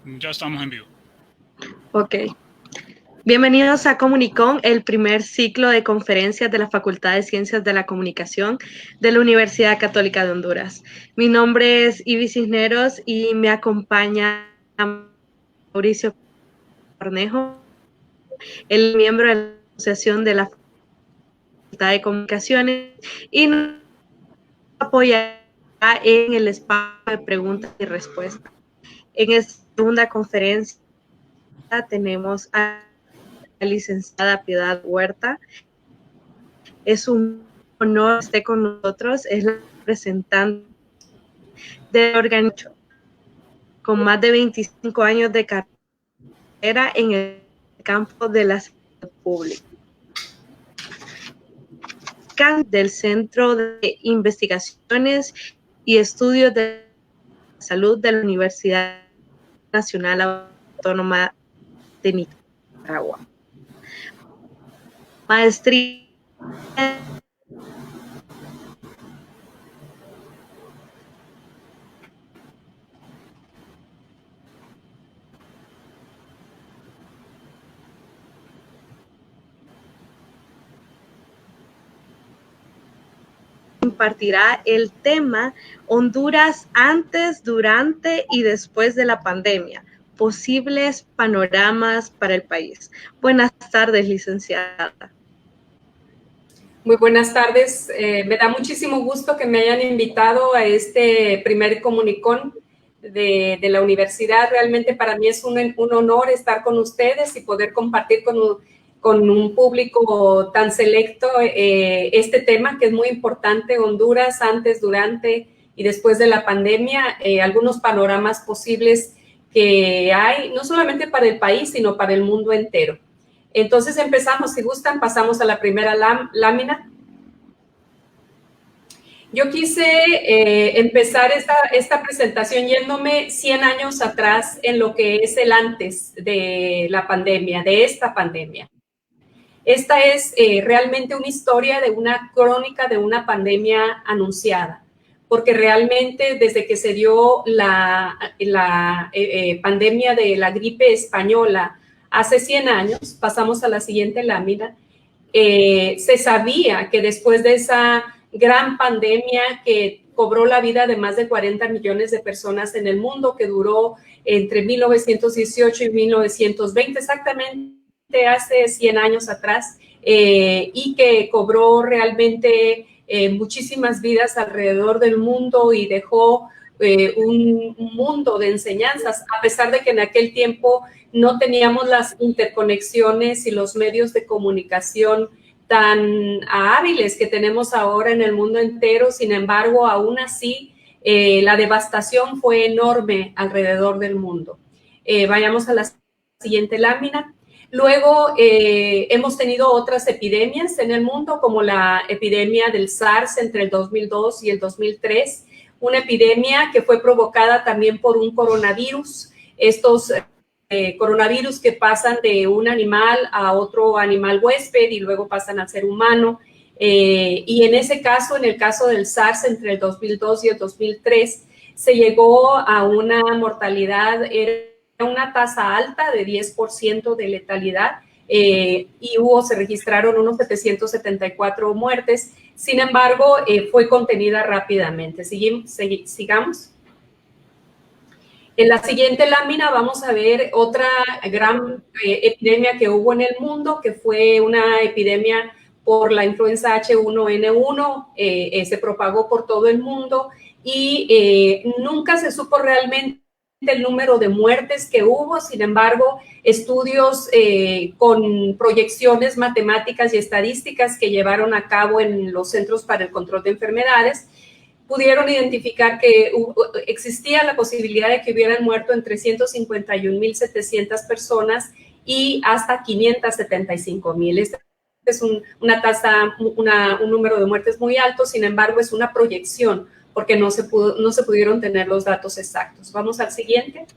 Ya estamos en vivo. Ok. Bienvenidos a Comunicón, el primer ciclo de conferencias de la Facultad de Ciencias de la Comunicación de la Universidad Católica de Honduras. Mi nombre es Ivy Cisneros y me acompaña Mauricio Cornejo, el miembro de la Asociación de la Facultad de Comunicaciones, y nos apoyará en el espacio de preguntas y respuestas. En esta segunda conferencia tenemos a la licenciada Piedad Huerta. Es un honor que esté con nosotros, es la representante del organismo con más de 25 años de carrera en el campo de la salud pública. Del Centro de Investigaciones y Estudios de Salud de la Universidad Nacional Autónoma de Nicaragua. Maestría impartirá el tema Honduras antes, durante y después de la pandemia, posibles panoramas para el país. Buenas tardes, licenciada. Muy buenas tardes. Me da muchísimo gusto que me hayan invitado a este primer Comunicón de la universidad. Realmente para mí es un honor estar con ustedes y poder compartir con un público tan selecto este tema que es muy importante, Honduras antes, durante y después de la pandemia, algunos panoramas posibles que hay, no solamente para el país, sino para el mundo entero. Entonces empezamos, si gustan, pasamos a la primera lámina. Yo quise empezar esta presentación yéndome 100 años atrás en lo que es el antes de la pandemia, de esta pandemia. Esta es realmente una historia de una crónica de una pandemia anunciada, porque realmente desde que se dio la pandemia de la gripe española hace 100 años, pasamos a la siguiente lámina, se sabía que después de esa gran pandemia que cobró la vida de más de 40 millones de personas en el mundo, que duró entre 1918 y 1920, exactamente hace 100 años atrás, y que cobró realmente muchísimas vidas alrededor del mundo y dejó un mundo de enseñanzas, a pesar de que en aquel tiempo no teníamos las interconexiones y los medios de comunicación tan hábiles que tenemos ahora en el mundo entero. Sin embargo, aún así, la devastación fue enorme alrededor del mundo. Vayamos a la siguiente lámina. Luego hemos tenido otras epidemias en el mundo, como la epidemia del SARS entre el 2002 y el 2003, una epidemia que fue provocada también por un coronavirus. Estos coronavirus que pasan de un animal a otro animal huésped y luego pasan al ser humano. Y en ese caso, en el caso del SARS entre el 2002 y el 2003, se llegó a una mortalidad, era una tasa alta de 10% de letalidad, y se registraron unos 774 muertes. Sin embargo, fue contenida rápidamente. Sigamos. En la siguiente lámina vamos a ver otra gran epidemia que hubo en el mundo, que fue una epidemia por la influenza H1N1, se propagó por todo el mundo y nunca se supo realmente el número de muertes que hubo. Sin embargo, estudios con proyecciones matemáticas y estadísticas que llevaron a cabo en los Centros para el Control de Enfermedades pudieron identificar que existía la posibilidad de que hubieran muerto entre 151.700 personas y hasta 575.000. Esta es una tasa, un número de muertes muy alto. Sin embargo, es una proyección porque no se pudieron tener los datos exactos. Vamos al siguiente.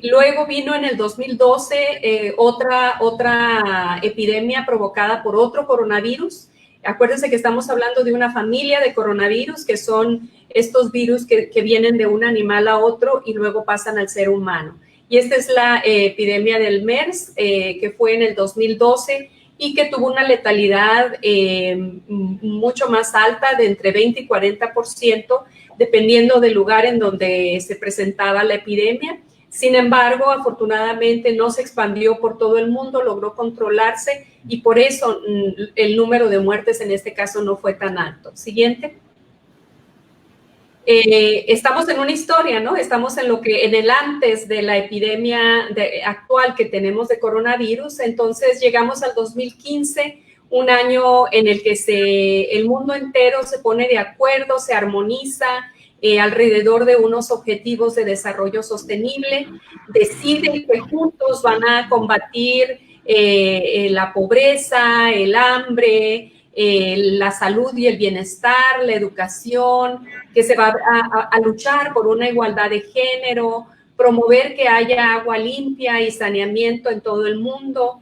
Luego vino en el 2012 otra epidemia provocada por otro coronavirus. Acuérdense que estamos hablando de una familia de coronavirus, que son estos virus que vienen de un animal a otro y luego pasan al ser humano. Y esta es la epidemia del MERS, que fue en el 2012 y que tuvo una letalidad mucho más alta, de entre 20 y 40%, dependiendo del lugar en donde se presentaba la epidemia. Sin embargo, afortunadamente no se expandió por todo el mundo, logró controlarse y por eso el número de muertes en este caso no fue tan alto. Siguiente. Estamos en una historia, ¿no? Estamos en el antes de la epidemia actual que tenemos de coronavirus. Entonces llegamos al 2015, un año en el que el mundo entero se pone de acuerdo, se armoniza alrededor de unos objetivos de desarrollo sostenible, deciden que juntos van a combatir la pobreza, el hambre, la salud y el bienestar, la educación, que se va a luchar por una igualdad de género, promover que haya agua limpia y saneamiento en todo el mundo,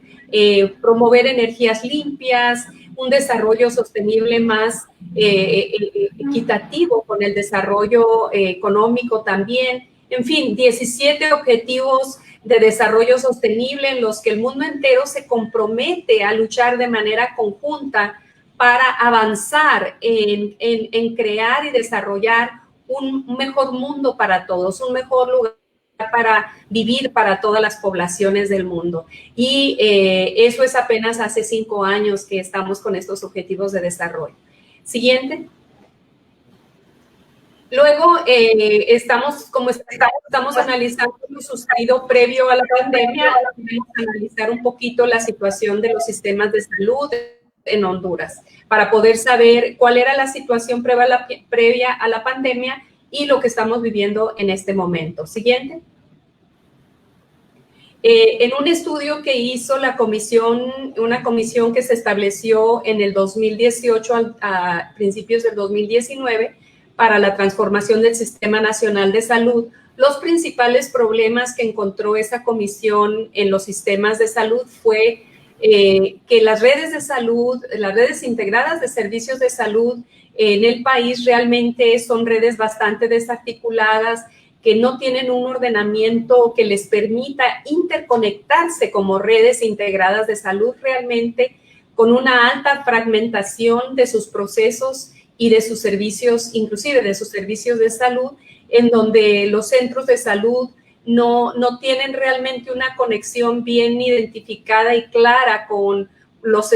promover energías limpias, un desarrollo sostenible más equitativo con el desarrollo económico también. En fin, 17 objetivos de desarrollo sostenible en los que el mundo entero se compromete a luchar de manera conjunta para avanzar en crear y desarrollar un mejor mundo para todos, un mejor lugar para vivir para todas las poblaciones del mundo. Y eso es apenas hace 5 años que estamos con estos objetivos de desarrollo. Siguiente. Luego, estamos analizando lo sucedido previo a la pandemia, vamos a analizar un poquito la situación de los sistemas de salud en Honduras, para poder saber cuál era la situación previa a la pandemia y lo que estamos viviendo en este momento. Siguiente. En un estudio que hizo una comisión que se estableció en el 2018 a principios del 2019 para la transformación del Sistema Nacional de Salud, los principales problemas que encontró esa comisión en los sistemas de salud fue que las redes de salud, las redes integradas de servicios de salud en el país realmente son redes bastante desarticuladas, que no tienen un ordenamiento que les permita interconectarse como redes integradas de salud realmente, con una alta fragmentación de sus procesos y de sus servicios, inclusive de sus servicios de salud, en donde los centros de salud no tienen realmente una conexión bien identificada y clara con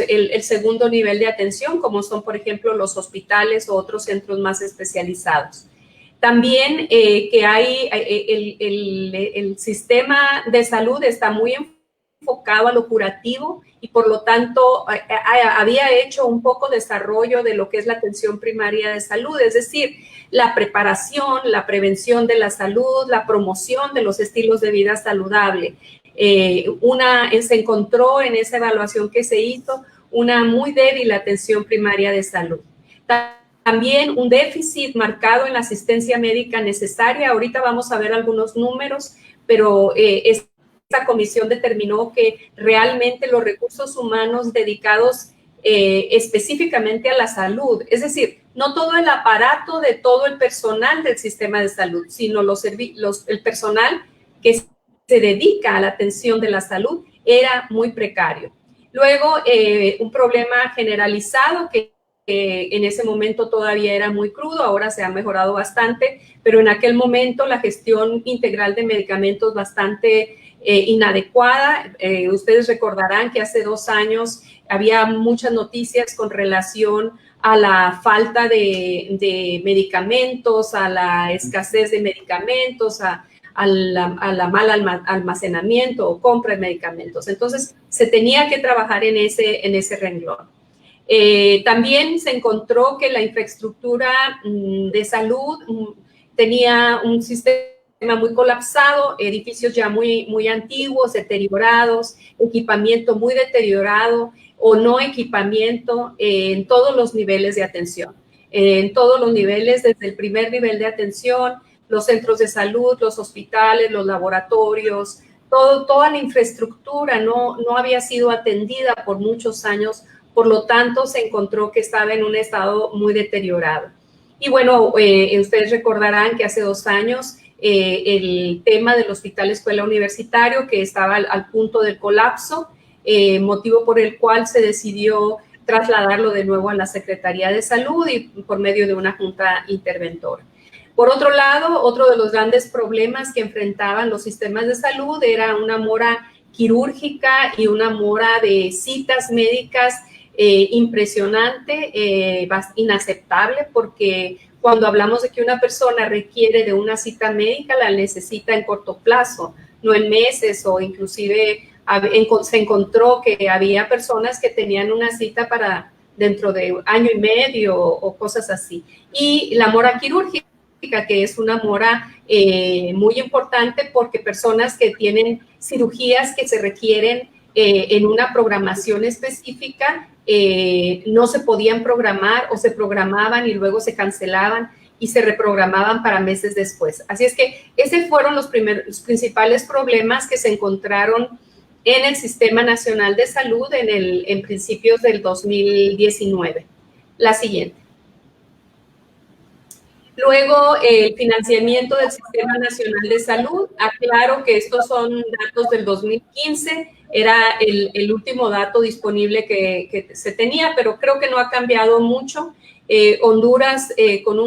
el segundo nivel de atención, como son, por ejemplo, los hospitales o otros centros más especializados. También que el sistema de salud está muy enfocado a lo curativo y por lo tanto había hecho un poco desarrollo de lo que es la atención primaria de salud, es decir, la preparación, la prevención de la salud, la promoción de los estilos de vida saludable. Se encontró en esa evaluación que se hizo una muy débil atención primaria de salud. También un déficit marcado en la asistencia médica necesaria. Ahorita vamos a ver algunos números, pero esta comisión determinó que realmente los recursos humanos dedicados específicamente a la salud, es decir, no todo el aparato de todo el personal del sistema de salud, sino el personal que se dedica a la atención de la salud era muy precario. Luego, un problema generalizado que en ese momento todavía era muy crudo, ahora se ha mejorado bastante, pero en aquel momento la gestión integral de medicamentos bastante inadecuada. Ustedes recordarán que hace 2 años había muchas noticias con relación a la falta de medicamentos, a la escasez de medicamentos, a la mal almacenamiento o compra de medicamentos. Entonces, se tenía que trabajar en ese renglón. También se encontró que la infraestructura de salud tenía un sistema muy colapsado, edificios ya muy antiguos, deteriorados, equipamiento muy deteriorado o no equipamiento en todos los niveles de atención. En todos los niveles, desde el primer nivel de atención, los centros de salud, los hospitales, los laboratorios, toda la infraestructura no había sido atendida por muchos años por lo tanto se encontró que estaba en un estado muy deteriorado. Y bueno, ustedes recordarán que hace 2 años el tema del Hospital Escuela Universitario, que estaba al punto del colapso, motivo por el cual se decidió trasladarlo de nuevo a la Secretaría de Salud y por medio de una junta interventora. Por otro lado, otro de los grandes problemas que enfrentaban los sistemas de salud era una mora quirúrgica y una mora de citas médicas impresionante, inaceptable, porque cuando hablamos de que una persona requiere de una cita médica, la necesita en corto plazo, no en meses, o inclusive se encontró que había personas que tenían una cita para dentro de 1 año y medio o cosas así. Y la mora quirúrgica, que es una mora muy importante porque personas que tienen cirugías que se requieren en una programación específica no se podían programar o se programaban y luego se cancelaban y se reprogramaban para meses después. Así es que esos fueron los principales problemas que se encontraron en el Sistema Nacional de Salud en principios del 2019. La siguiente. Luego, el financiamiento del Sistema Nacional de Salud. Aclaro que estos son datos del 2015, era el último dato disponible que se tenía, pero creo que no ha cambiado mucho. Honduras, con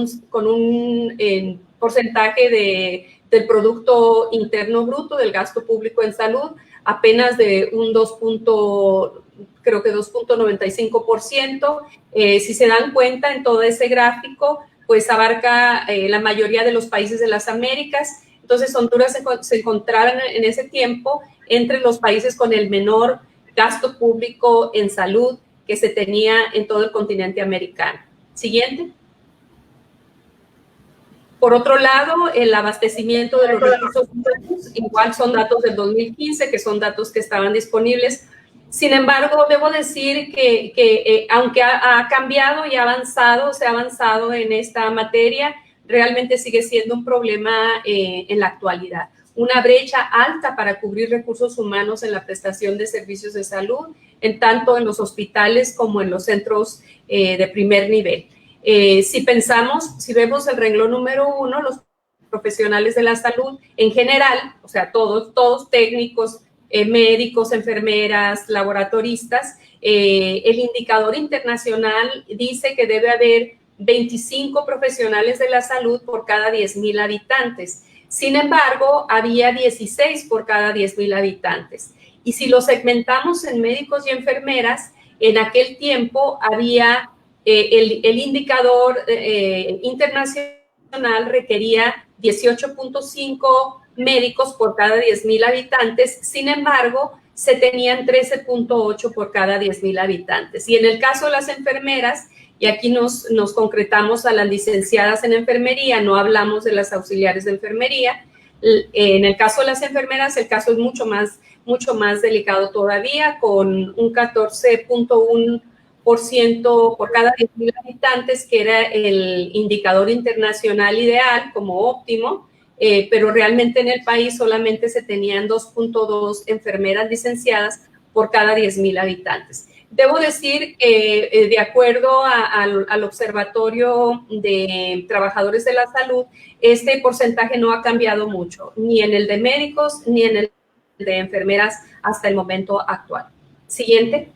un porcentaje del Producto Interno Bruto, del gasto público en salud, apenas de un 2.95%. Si se dan cuenta en todo ese gráfico, pues abarca la mayoría de los países de las Américas. Entonces, Honduras se encontraba en ese tiempo entre los países con el menor gasto público en salud que se tenía en todo el continente americano. Siguiente. Por otro lado, el abastecimiento de los recursos humanos, igual son datos del 2015, que son datos que estaban disponibles. Sin embargo, debo decir que aunque ha cambiado y se ha avanzado en esta materia, realmente sigue siendo un problema en la actualidad. Una brecha alta para cubrir recursos humanos en la prestación de servicios de salud, tanto en los hospitales como en los centros de primer nivel. Si vemos el renglón número 1, los profesionales de la salud en general, o sea, todos técnicos, médicos, enfermeras, laboratoristas, el indicador internacional dice que debe haber 25 profesionales de la salud por cada 10,000 habitantes. Sin embargo, había 16 por cada 10,000 habitantes. Y si lo segmentamos en médicos y enfermeras, en aquel tiempo había el indicador internacional requería 18.5 médicos por cada 10,000 habitantes, sin embargo, se tenían 13.8 por cada 10,000 habitantes. Y en el caso de las enfermeras, y aquí nos concretamos a las licenciadas en enfermería, no hablamos de las auxiliares de enfermería. En el caso de las enfermeras, el caso es mucho más delicado todavía, con un 14.1% por cada 10,000 habitantes, que era el indicador internacional ideal como óptimo, pero realmente en el país solamente se tenían 2.2 enfermeras licenciadas por cada 10,000 habitantes. Debo decir que de acuerdo al Observatorio de Trabajadores de la Salud, este porcentaje no ha cambiado mucho, ni en el de médicos ni en el de enfermeras hasta el momento actual. Siguiente.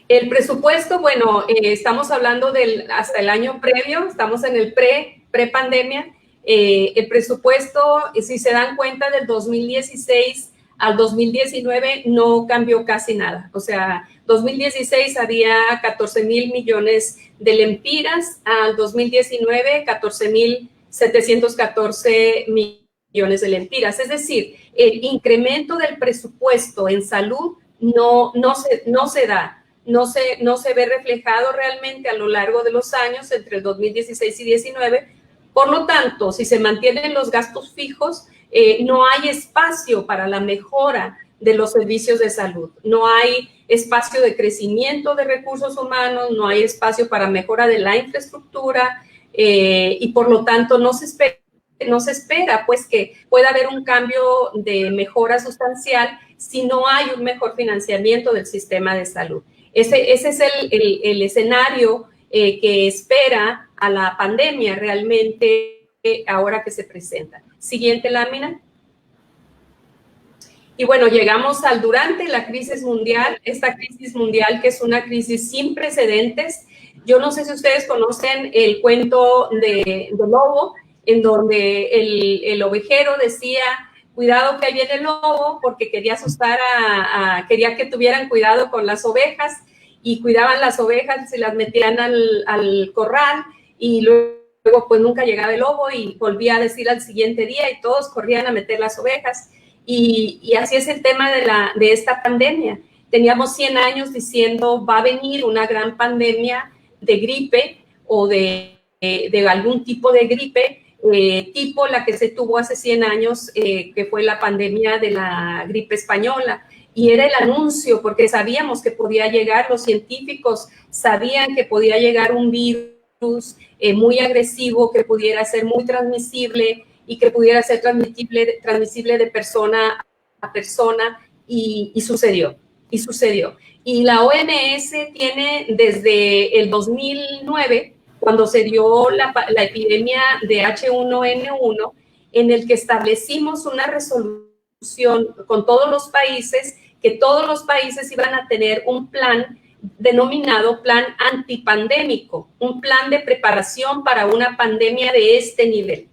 El presupuesto, bueno, estamos hablando hasta el año previo, estamos en el pre-pandemia. El presupuesto, si se dan cuenta, del 2016 al 2019 no cambió casi nada. O sea, 2016 había 14,000 millones de lempiras, al 2019 14,714 millones de lempiras. Es decir, el incremento del presupuesto en salud no se da. No se ve reflejado realmente a lo largo de los años entre el 2016 y 2019. Por lo tanto, si se mantienen los gastos fijos, no hay espacio para la mejora de los servicios de salud. No hay espacio de crecimiento de recursos humanos, no hay espacio para mejora de la infraestructura y por lo tanto no se espera no se espera pues que pueda haber un cambio de mejora sustancial si no hay un mejor financiamiento del sistema de salud. Ese es el escenario que espera a la pandemia realmente ahora que se presenta. Siguiente lámina. Y bueno, llegamos al durante la crisis mundial, esta crisis mundial que es una crisis sin precedentes. Yo no sé si ustedes conocen el cuento de Lobo, en donde el ovejero decía, cuidado que ahí viene el lobo, porque quería asustar quería que tuvieran cuidado con las ovejas, y cuidaban las ovejas, se las metían al corral, y luego pues nunca llegaba el lobo, y volvía a decir al siguiente día, y todos corrían a meter las ovejas. Y así es el tema de esta pandemia. Teníamos 100 años diciendo va a venir una gran pandemia de gripe o de algún tipo de gripe, tipo la que se tuvo hace 100 años, que fue la pandemia de la gripe española. Y era el anuncio, porque sabíamos que podía llegar, los científicos sabían que podía llegar un virus muy agresivo, que pudiera ser muy transmisible, y que pudiera ser transmisible de persona a persona, y sucedió. Y la OMS tiene desde el 2009, cuando se dio la epidemia de H1N1, en el que establecimos una resolución con todos los países, que todos los países iban a tener un plan denominado plan antipandémico, un plan de preparación para una pandemia de este nivel.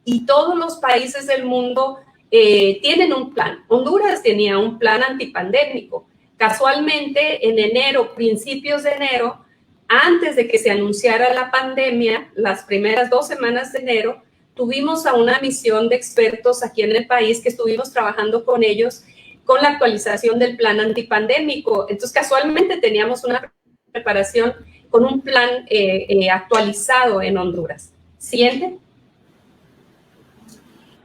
Y todos los países del mundo tienen un plan. Honduras tenía un plan antipandémico. Casualmente, en enero, principios de enero, antes de que se anunciara la pandemia, las primeras 2 semanas de enero, tuvimos a una misión de expertos aquí en el país que estuvimos trabajando con ellos con la actualización del plan antipandémico. Entonces, casualmente teníamos una preparación con un plan actualizado en Honduras. Siguiente.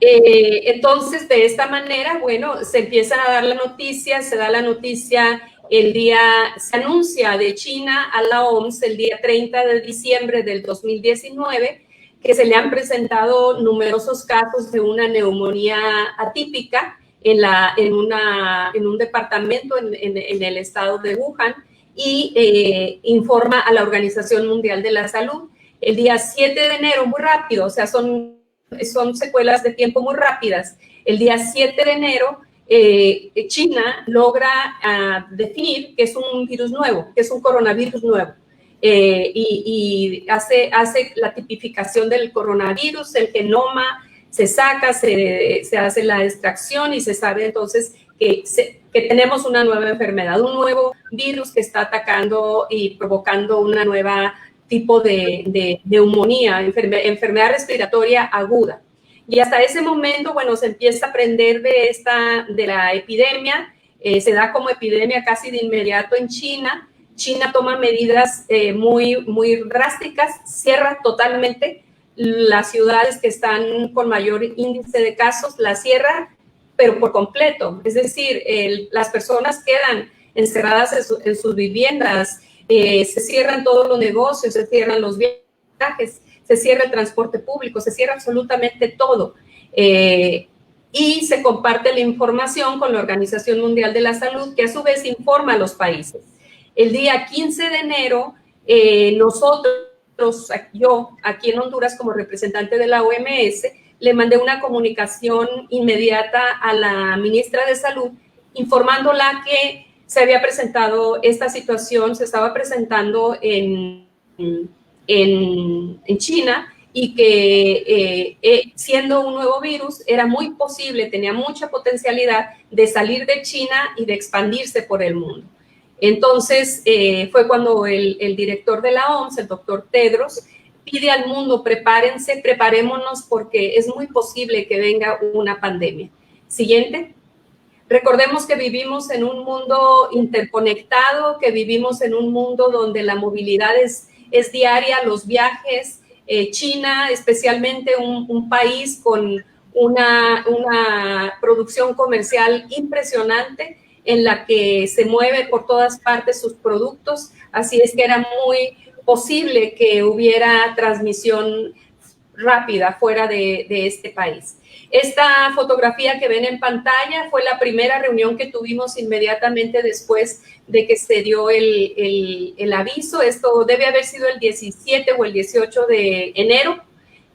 Entonces, de esta manera, bueno, se empieza a dar la noticia, se da la noticia se anuncia de China a la OMS el día 30 de diciembre del 2019, que se le han presentado numerosos casos de una neumonía atípica en un departamento en el estado de Wuhan, y informa a la Organización Mundial de la Salud. El día 7 de enero, muy rápido, o sea, son secuelas de tiempo muy rápidas. El día 7 de enero, China logra definir que es un virus nuevo, que es un coronavirus nuevo. Y hace la tipificación del coronavirus, el genoma se saca, se hace la extracción, y se sabe entonces que tenemos una nueva enfermedad, un nuevo virus que está atacando y provocando una nueva tipo de neumonía, enfermedad respiratoria aguda. Y hasta ese momento, bueno, se empieza a aprender de la epidemia, se da como epidemia casi de inmediato en China. China toma medidas muy, muy drásticas, cierra totalmente las ciudades que están con mayor índice de casos, las cierra, pero por completo. Es decir, las personas quedan encerradas en sus viviendas, se cierran todos los negocios, se cierran los viajes, se cierra el transporte público, se cierra absolutamente todo. Y se comparte la información con la Organización Mundial de la Salud, que a su vez informa a los países. El día 15 de enero, yo aquí en Honduras como representante de la OMS, le mandé una comunicación inmediata a la ministra de Salud, informándola que se había presentado esta situación, se estaba presentando en China, y que siendo un nuevo virus era muy posible, tenía mucha potencialidad de salir de China y de expandirse por el mundo. Entonces fue cuando el director de la OMS, el doctor Tedros, pide al mundo: preparémonos, porque es muy posible que venga una pandemia. Siguiente. Recordemos que vivimos en un mundo interconectado, que vivimos en un mundo donde la movilidad es diaria, los viajes. China, especialmente un país con una producción comercial impresionante, en la que se mueve por todas partes sus productos, así es que era muy posible que hubiera transmisión rápida fuera de este país. Esta fotografía que ven en pantalla fue la primera reunión que tuvimos inmediatamente después de que se dio el aviso. Esto debe haber sido el 17 o el 18 de enero,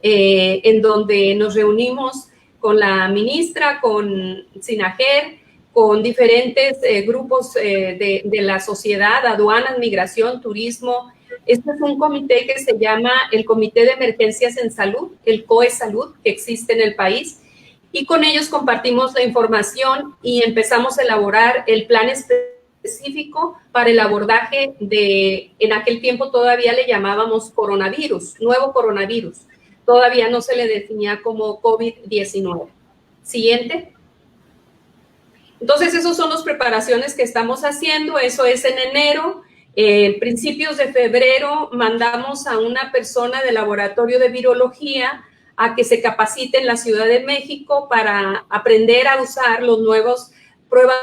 en donde nos reunimos con la ministra, con SINAGER, con diferentes grupos de la sociedad, aduanas, migración, turismo. Este es un comité que se llama el Comité de Emergencias en Salud, el COE Salud, que existe en el país, y con ellos compartimos la información y empezamos a elaborar el plan específico para el abordaje de, en aquel tiempo todavía le llamábamos coronavirus, nuevo coronavirus. Todavía no se le definía como COVID-19. Siguiente. Entonces, esas son las preparaciones que estamos haciendo. Eso es en enero. Principios de febrero mandamos a una persona del laboratorio de virología a que se capacite en la Ciudad de México para aprender a usar los nuevos pruebas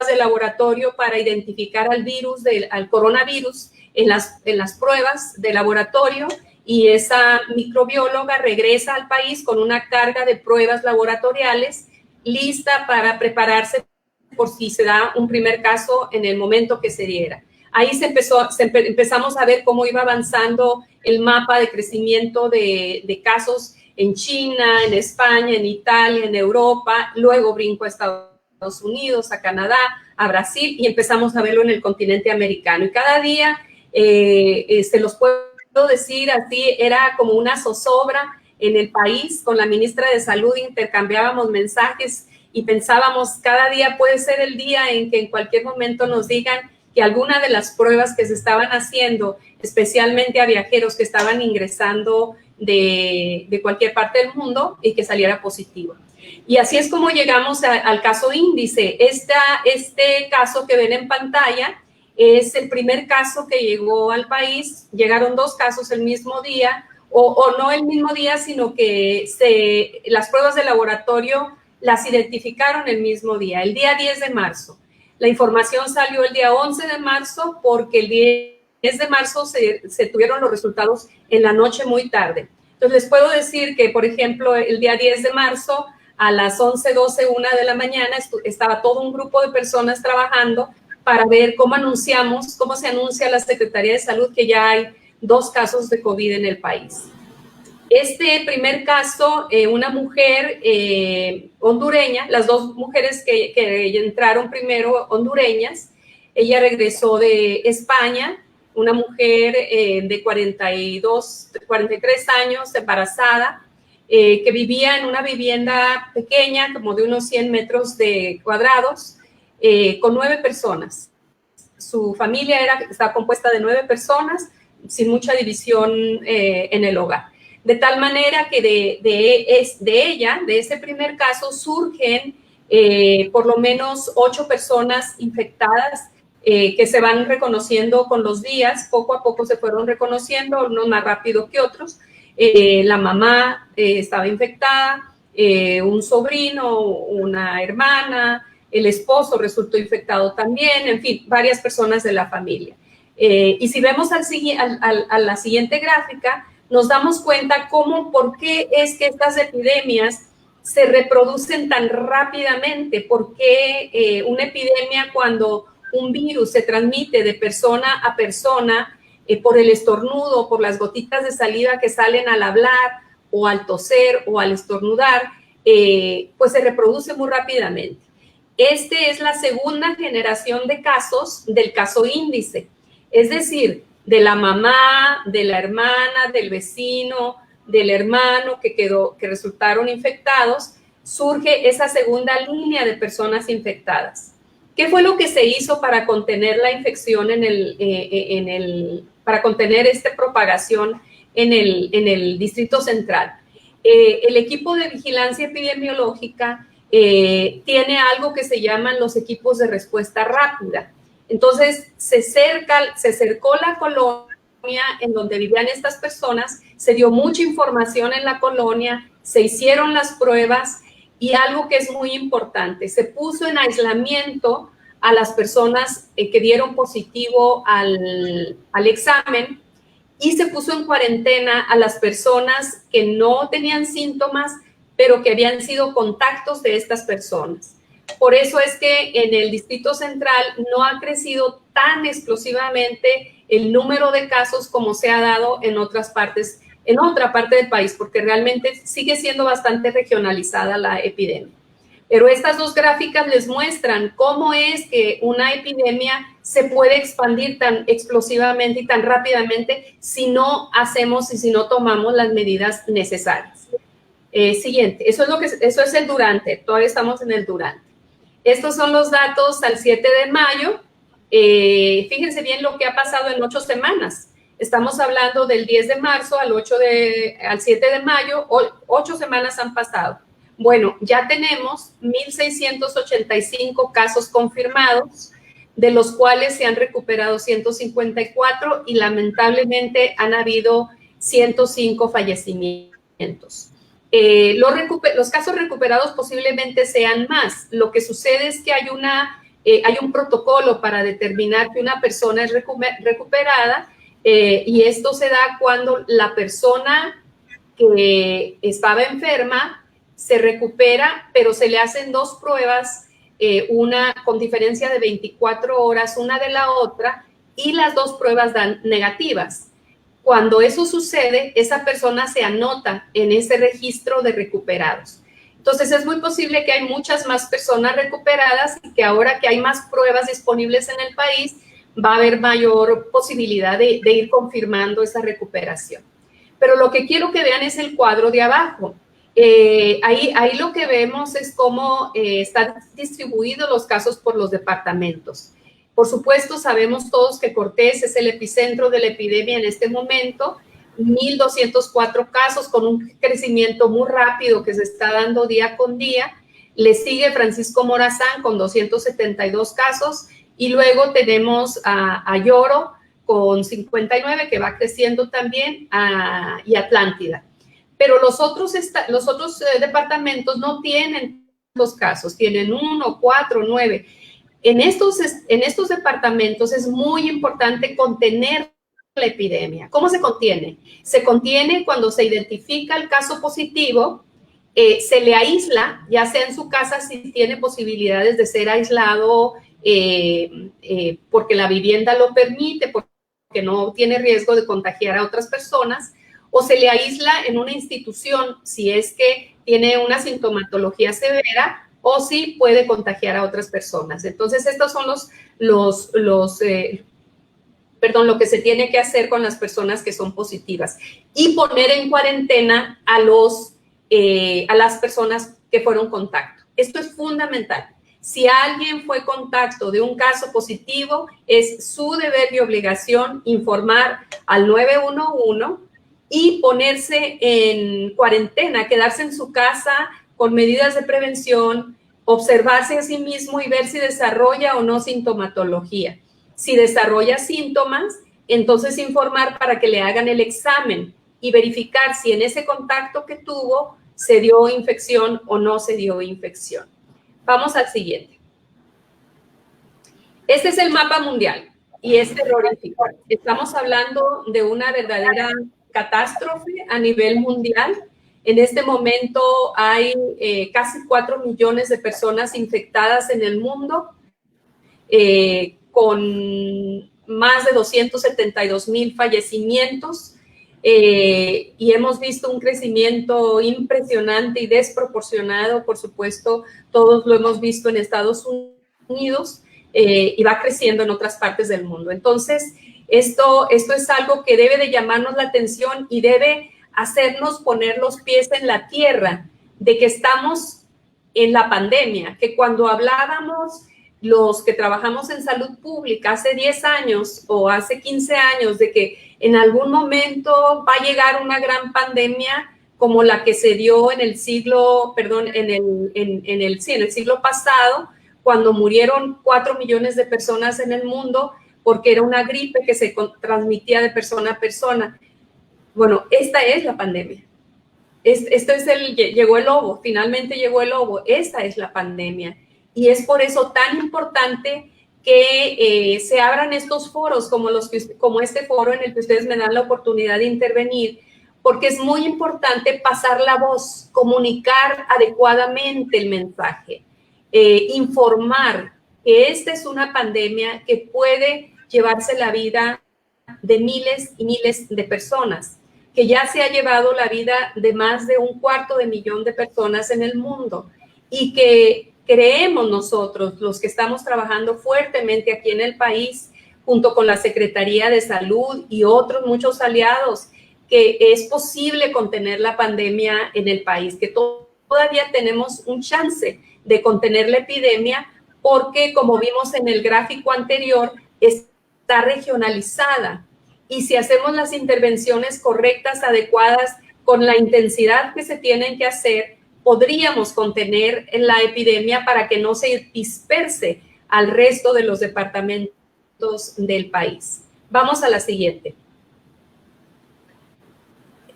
de laboratorio para identificar al virus, al coronavirus en las pruebas de laboratorio, y esa microbióloga regresa al país con una carga de pruebas laboratoriales lista para prepararse por si se da un primer caso en el momento que se diera. Ahí empezamos a ver cómo iba avanzando el mapa de crecimiento de casos en China, en España, en Italia, en Europa. Luego brinco a Estados Unidos, a Canadá, a Brasil, y empezamos a verlo en el continente americano. Y cada día, se los puedo decir así, era como una zozobra en el país. Con la ministra de Salud intercambiábamos mensajes y pensábamos, cada día puede ser el día en que en cualquier momento nos digan que alguna de las pruebas que se estaban haciendo, especialmente a viajeros que estaban ingresando de cualquier parte del mundo, y que saliera positivo. Y así es como llegamos al caso índice. Este caso que ven en pantalla es el primer caso que llegó al país. Llegaron 2 casos el mismo día, o no el mismo día, sino que las pruebas de laboratorio las identificaron el mismo día, el día 10 de marzo. La información salió el día 11 de marzo porque el 10 de marzo se tuvieron los resultados en la noche muy tarde. Entonces, les puedo decir que, por ejemplo, el día 10 de marzo, a las 11, 12, 1 de la mañana, estaba todo un grupo de personas trabajando para ver cómo se anuncia la Secretaría de Salud que ya hay 2 casos de COVID en el país. Este primer caso, una mujer hondureña, las 2 mujeres que entraron primero hondureñas, ella regresó de España, una mujer de 43 años, embarazada, que vivía en una vivienda pequeña, como de unos 100 metros cuadrados, con 9 personas. Su familia estaba compuesta de 9 personas, sin mucha división en el hogar. De tal manera que de ese primer caso, surgen por lo menos 8 personas infectadas que se van reconociendo con los días. Poco a poco se fueron reconociendo, unos más rápido que otros. La mamá estaba infectada, un sobrino, una hermana, el esposo resultó infectado también, en fin, varias personas de la familia. Y si vemos a la siguiente gráfica, nos damos cuenta por qué es que estas epidemias se reproducen tan rápidamente. ¿Por qué una epidemia, cuando un virus se transmite de persona a persona por el estornudo, por las gotitas de saliva que salen al hablar o al toser o al estornudar, pues se reproduce muy rápidamente? Esta es la segunda generación de casos del caso índice, es decir, de la mamá, de la hermana, del vecino, del hermano que resultaron infectados. Surge esa segunda línea de personas infectadas. ¿Qué fue lo que se hizo para contener la infección para contener esta propagación en el Distrito Central? El equipo de vigilancia epidemiológica tiene algo que se llaman los equipos de respuesta rápida. Entonces, se cercó la colonia en donde vivían estas personas, se dio mucha información en la colonia, se hicieron las pruebas, y algo que es muy importante, se puso en aislamiento a las personas que dieron positivo al examen, y se puso en cuarentena a las personas que no tenían síntomas, pero que habían sido contactos de estas personas. Por eso es que en el Distrito Central no ha crecido tan explosivamente el número de casos como se ha dado en otras partes, en otra parte del país, porque realmente sigue siendo bastante regionalizada la epidemia. Pero estas dos gráficas les muestran cómo es que una epidemia se puede expandir tan explosivamente y tan rápidamente si no hacemos y si no tomamos las medidas necesarias. Siguiente, eso es el durante, todavía estamos en el durante. Estos son los datos al 7 de mayo. Fíjense bien lo que ha pasado en 8 semanas. Estamos hablando del 10 de marzo al 7 de mayo, 8 semanas han pasado. Bueno, ya tenemos 1,685 casos confirmados, de los cuales se han recuperado 154 y lamentablemente han habido 105 fallecimientos. Los casos recuperados posiblemente sean más. Lo que sucede es que hay un protocolo para determinar que una persona es recuperada y esto se da cuando la persona que estaba enferma se recupera, pero se le hacen 2 pruebas, una con diferencia de 24 horas una de la otra, y las 2 pruebas dan negativas. Cuando eso sucede, esa persona se anota en ese registro de recuperados. Entonces, es muy posible que hay muchas más personas recuperadas y que ahora que hay más pruebas disponibles en el país, va a haber mayor posibilidad de ir confirmando esa recuperación. Pero lo que quiero que vean es el cuadro de abajo. Ahí lo que vemos es cómo están distribuidos los casos por los departamentos. Por supuesto, sabemos todos que Cortés es el epicentro de la epidemia en este momento, 1,204 casos con un crecimiento muy rápido que se está dando día con día. Le sigue Francisco Morazán con 272 casos y luego tenemos a Lloro con 59 que va creciendo también y Atlántida. Pero los otros departamentos no tienen los casos, tienen 1, 4, 9. En estos departamentos es muy importante contener la epidemia. ¿Cómo se contiene? Se contiene cuando se identifica el caso positivo, se le aísla, ya sea en su casa si tiene posibilidades de ser aislado porque la vivienda lo permite, porque no tiene riesgo de contagiar a otras personas, o se le aísla en una institución si es que tiene una sintomatología severa o si puede contagiar a otras personas. Entonces, estos son lo que se tiene que hacer con las personas que son positivas y poner en cuarentena a las personas que fueron contacto. Esto es fundamental. Si alguien fue contacto de un caso positivo, es su deber y obligación informar al 911 y ponerse en cuarentena, quedarse en su casa con medidas de prevención, observarse a sí mismo y ver si desarrolla o no sintomatología. Si desarrolla síntomas, entonces informar para que le hagan el examen y verificar si en ese contacto que tuvo se dio infección o no se dio infección. Vamos al siguiente. Este es el mapa mundial y es terrorífico. Estamos hablando de una verdadera catástrofe a nivel mundial. En este momento hay casi 4 millones de personas infectadas en el mundo, con más de 272,000 fallecimientos, y hemos visto un crecimiento impresionante y desproporcionado, por supuesto, todos lo hemos visto en Estados Unidos, y va creciendo en otras partes del mundo. Entonces, esto es algo que debe de llamarnos la atención y debe hacernos poner los pies en la tierra de que estamos en la pandemia, que cuando hablábamos los que trabajamos en salud pública hace 10 años o hace 15 años de que en algún momento va a llegar una gran pandemia como la que se dio en el siglo pasado, cuando murieron 4 millones de personas en el mundo porque era una gripe que se transmitía de persona a persona. Bueno, esta es la pandemia. Llegó el lobo, finalmente llegó el lobo. Esta es la pandemia. Y es por eso tan importante que se abran estos foros como este foro en el que ustedes me dan la oportunidad de intervenir, porque es muy importante pasar la voz, comunicar adecuadamente el mensaje, informar que esta es una pandemia que puede llevarse la vida de miles y miles de personas, que ya se ha llevado la vida de más de 250,000 de personas en el mundo y que creemos nosotros, los que estamos trabajando fuertemente aquí en el país, junto con la Secretaría de Salud y otros muchos aliados, que es posible contener la pandemia en el país, que todavía tenemos un chance de contener la epidemia porque, como vimos en el gráfico anterior, está regionalizada. Y si hacemos las intervenciones correctas, adecuadas, con la intensidad que se tienen que hacer, podríamos contener la epidemia para que no se disperse al resto de los departamentos del país. Vamos a la siguiente.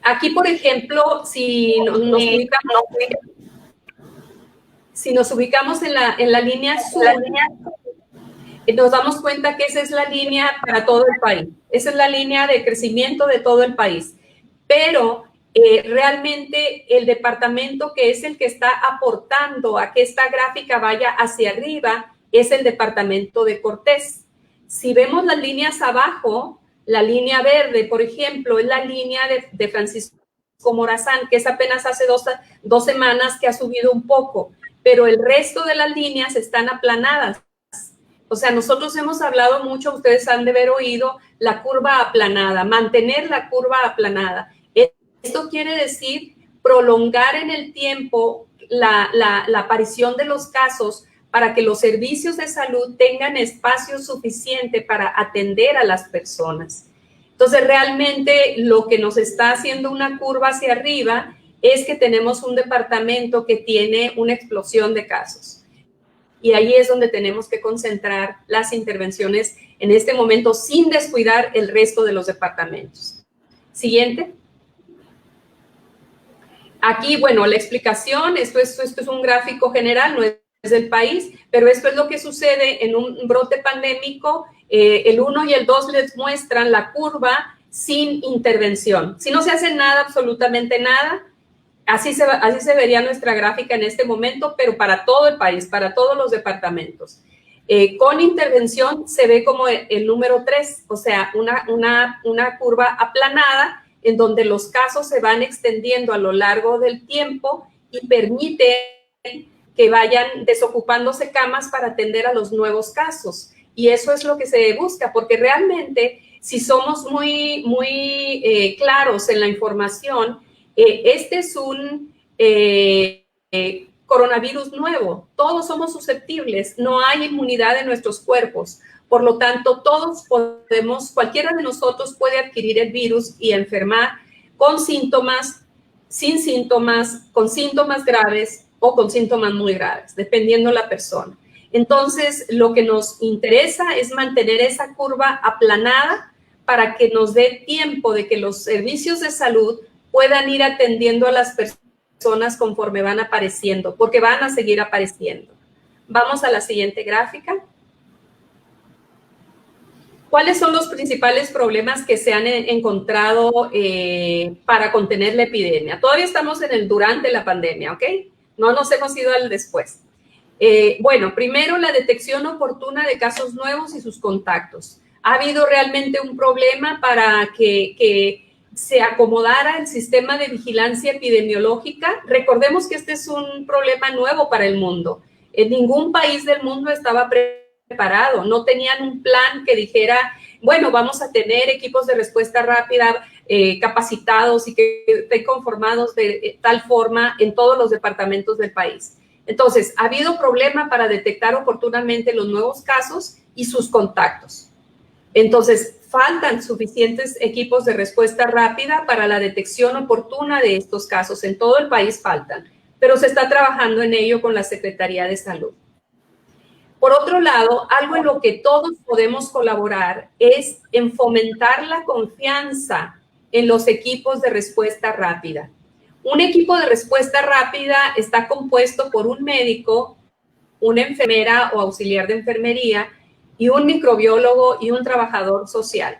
Aquí, por ejemplo, si nos ubicamos en la línea azul, nos damos cuenta que esa es la línea para todo el país. Esa es la línea de crecimiento de todo el país. Pero realmente el departamento que es el que está aportando a que esta gráfica vaya hacia arriba es el departamento de Cortés. Si vemos las líneas abajo, la línea verde, por ejemplo, es la línea de Francisco Morazán, que es apenas hace dos semanas que ha subido un poco, pero el resto de las líneas están aplanadas. O sea, nosotros hemos hablado mucho, ustedes han de haber oído, la curva aplanada, mantener la curva aplanada. Esto quiere decir prolongar en el tiempo la aparición de los casos para que los servicios de salud tengan espacio suficiente para atender a las personas. Entonces, realmente lo que nos está haciendo una curva hacia arriba es que tenemos un departamento que tiene una explosión de casos. Y ahí es donde tenemos que concentrar las intervenciones en este momento sin descuidar el resto de los departamentos. Siguiente. Aquí, bueno, la explicación, esto es un gráfico general, no es del país, pero esto es lo que sucede en un brote pandémico. El 1 y el 2 les muestran la curva sin intervención. Si no se hace nada, absolutamente nada, así se vería nuestra gráfica en este momento, pero para todo el país, para todos los departamentos. Con intervención se ve como el número 3, o sea, una curva aplanada en donde los casos se van extendiendo a lo largo del tiempo y permiten que vayan desocupándose camas para atender a los nuevos casos. Y eso es lo que se busca, porque realmente si somos muy claros en la información, este es un coronavirus nuevo. Todos somos susceptibles, no hay inmunidad en nuestros cuerpos. Por lo tanto, cualquiera de nosotros puede adquirir el virus y enfermar con síntomas, sin síntomas, con síntomas graves o con síntomas muy graves, dependiendo la persona. Entonces, lo que nos interesa es mantener esa curva aplanada para que nos dé tiempo de que los servicios de salud puedan ir atendiendo a las personas conforme van apareciendo, porque van a seguir apareciendo. Vamos a la siguiente gráfica. ¿Cuáles son los principales problemas que se han encontrado para contener la epidemia? Todavía estamos en el durante la pandemia, ¿ok? No nos hemos ido al después. Bueno, primero, la detección oportuna de casos nuevos y sus contactos. Ha habido realmente un problema para que se acomodara el sistema de vigilancia epidemiológica. Recordemos que este es un problema nuevo para el mundo. En ningún país del mundo estaba preparado, no tenían un plan que dijera, bueno, vamos a tener equipos de respuesta rápida capacitados y que estén conformados de tal forma en todos los departamentos del país. Entonces, ha habido problema para detectar oportunamente los nuevos casos y sus contactos. Entonces, faltan suficientes equipos de respuesta rápida para la detección oportuna de estos casos. En todo el país faltan, pero se está trabajando en ello con la Secretaría de Salud. Por otro lado, algo en lo que todos podemos colaborar es en fomentar la confianza en los equipos de respuesta rápida. Un equipo de respuesta rápida está compuesto por un médico, una enfermera o auxiliar de enfermería y un microbiólogo y un trabajador social.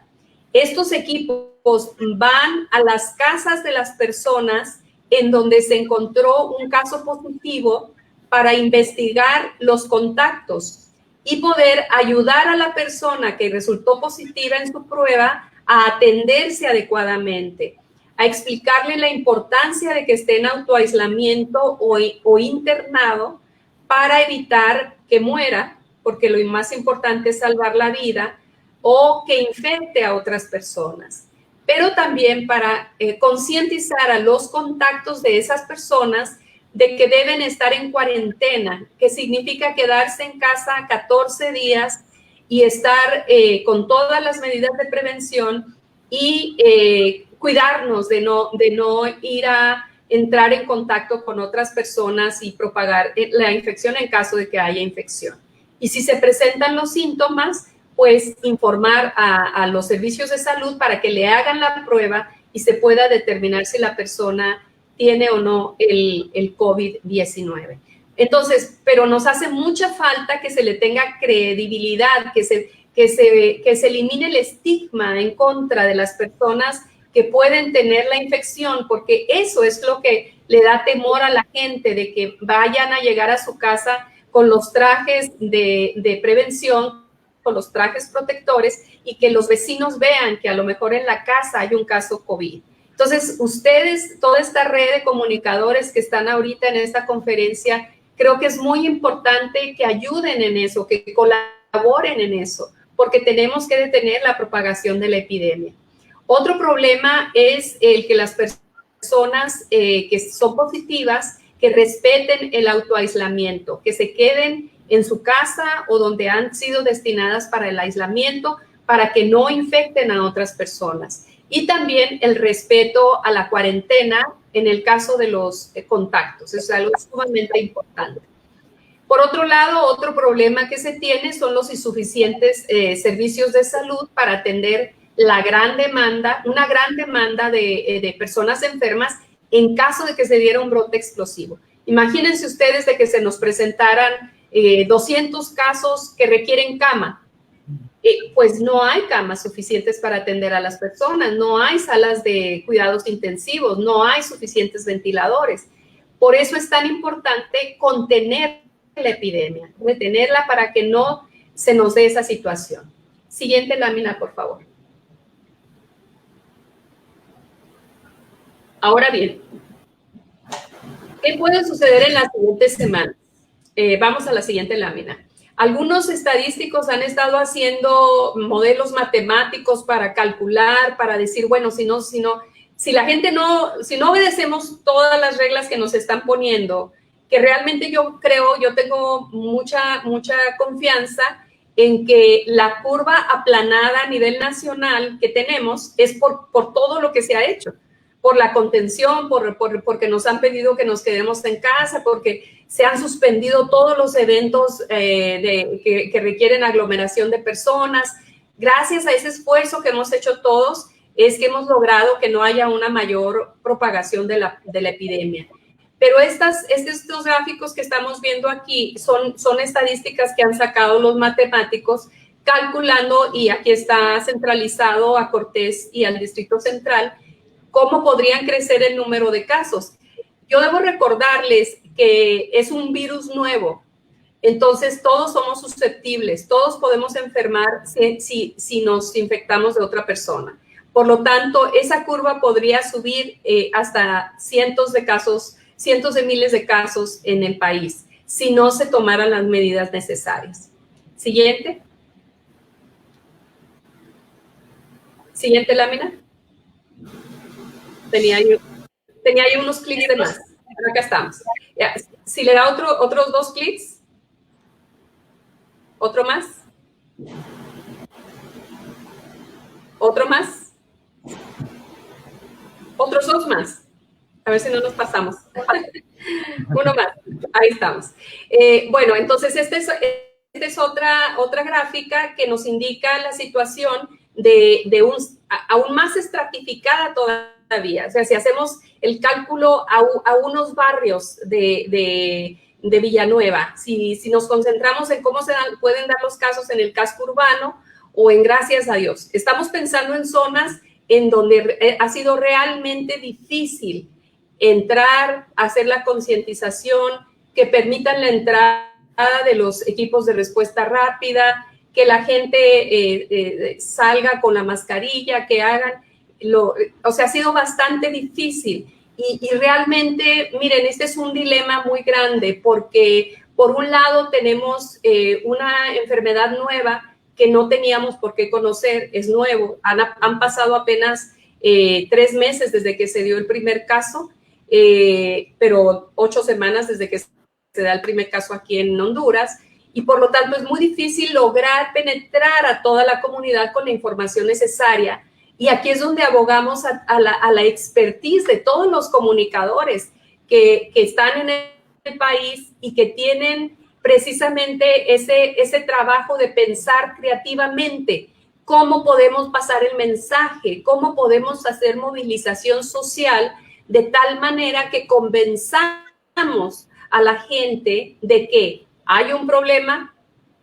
Estos equipos van a las casas de las personas en donde se encontró un caso positivo para investigar los contactos y poder ayudar a la persona que resultó positiva en su prueba a atenderse adecuadamente, a explicarle la importancia de que esté en autoaislamiento o internado para evitar que muera, porque lo más importante es salvar la vida, o que infecte a otras personas. Pero también para concientizar a los contactos de esas personas de que deben estar en cuarentena, que significa quedarse en casa 14 días y estar con todas las medidas de prevención y cuidarnos de no ir a entrar en contacto con otras personas y propagar la infección en caso de que haya infección. Y si se presentan los síntomas, pues informar a los servicios de salud para que le hagan la prueba y se pueda determinar si la persona tiene o no el COVID-19. Entonces, pero nos hace mucha falta que se le tenga credibilidad, que se elimine el estigma en contra de las personas que pueden tener la infección, porque eso es lo que le da temor a la gente, de que vayan a llegar a su casa con los trajes de prevención, con los trajes protectores, y que los vecinos vean que a lo mejor en la casa hay un caso COVID. Entonces, ustedes, toda esta red de comunicadores que están ahorita en esta conferencia, creo que es muy importante que ayuden en eso, que colaboren en eso, porque tenemos que detener la propagación de la epidemia. Otro problema es el que las personas que son positivas, que respeten el autoaislamiento, que se queden en su casa o donde han sido destinadas para el aislamiento, para que no infecten a otras personas. Y también el respeto a la cuarentena en el caso de los contactos. Eso es algo sumamente importante. Por otro lado, otro problema que se tiene son los insuficientes servicios de salud para atender una gran demanda de personas enfermas en caso de que se diera un brote explosivo. Imagínense ustedes de que se nos presentaran 200 casos que requieren cama. Pues no hay camas suficientes para atender a las personas, no hay salas de cuidados intensivos, no hay suficientes ventiladores. Por eso es tan importante contener la epidemia, detenerla para que no se nos dé esa situación. Siguiente lámina, por favor. Ahora bien, ¿qué puede suceder en las siguientes semanas? Vamos a la siguiente lámina. Algunos estadísticos han estado haciendo modelos matemáticos para calcular, para decir, bueno, si la gente si no obedecemos todas las reglas que nos están poniendo, que realmente yo tengo mucha confianza en que la curva aplanada a nivel nacional que tenemos es por todo lo que se ha hecho, por la contención, porque nos han pedido que nos quedemos en casa, porque se han suspendido todos los eventos que requieren aglomeración de personas. Gracias a ese esfuerzo que hemos hecho todos, es que hemos logrado que no haya una mayor propagación de la epidemia. Pero estos gráficos que estamos viendo aquí son estadísticas que han sacado los matemáticos calculando, y aquí está centralizado a Cortés y al Distrito Central, cómo podrían crecer el número de casos. Yo debo recordarles que es un virus nuevo, entonces todos somos susceptibles, todos podemos enfermar si nos infectamos de otra persona. Por lo tanto, esa curva podría subir hasta cientos de miles de casos en el país, si no se tomaran las medidas necesarias. Siguiente. Siguiente lámina. Tenía ahí unos clics de más. Pero acá estamos. Ya, si le da otros 2 clics. ¿Otro más? ¿Otro más? ¿Otros 2 más? A ver si no nos pasamos. Uno más. Ahí estamos. Bueno, entonces esta es otra gráfica que nos indica la situación aún más estratificada todavía. O sea, si hacemos el cálculo a unos barrios Villanueva. Si nos concentramos en cómo pueden dar los casos en el casco urbano o en gracias a Dios. Estamos pensando en zonas en donde ha sido realmente difícil entrar, hacer la concientización, que permitan la entrada de los equipos de respuesta rápida, que la gente salga con la mascarilla, que hagan, o sea, ha sido bastante difícil. Y realmente, miren, este es un dilema muy grande porque por un lado tenemos una enfermedad nueva que no teníamos por qué conocer, es nuevo, han pasado apenas 3 meses desde que se dio el primer caso, pero 8 semanas desde que se da el primer caso aquí en Honduras, y por lo tanto es muy difícil lograr penetrar a toda la comunidad con la información necesaria. Y aquí es donde abogamos a la expertise de todos los comunicadores que están en el país y que tienen precisamente ese trabajo de pensar creativamente cómo podemos pasar el mensaje, cómo podemos hacer movilización social de tal manera que convenzamos a la gente de que hay un problema,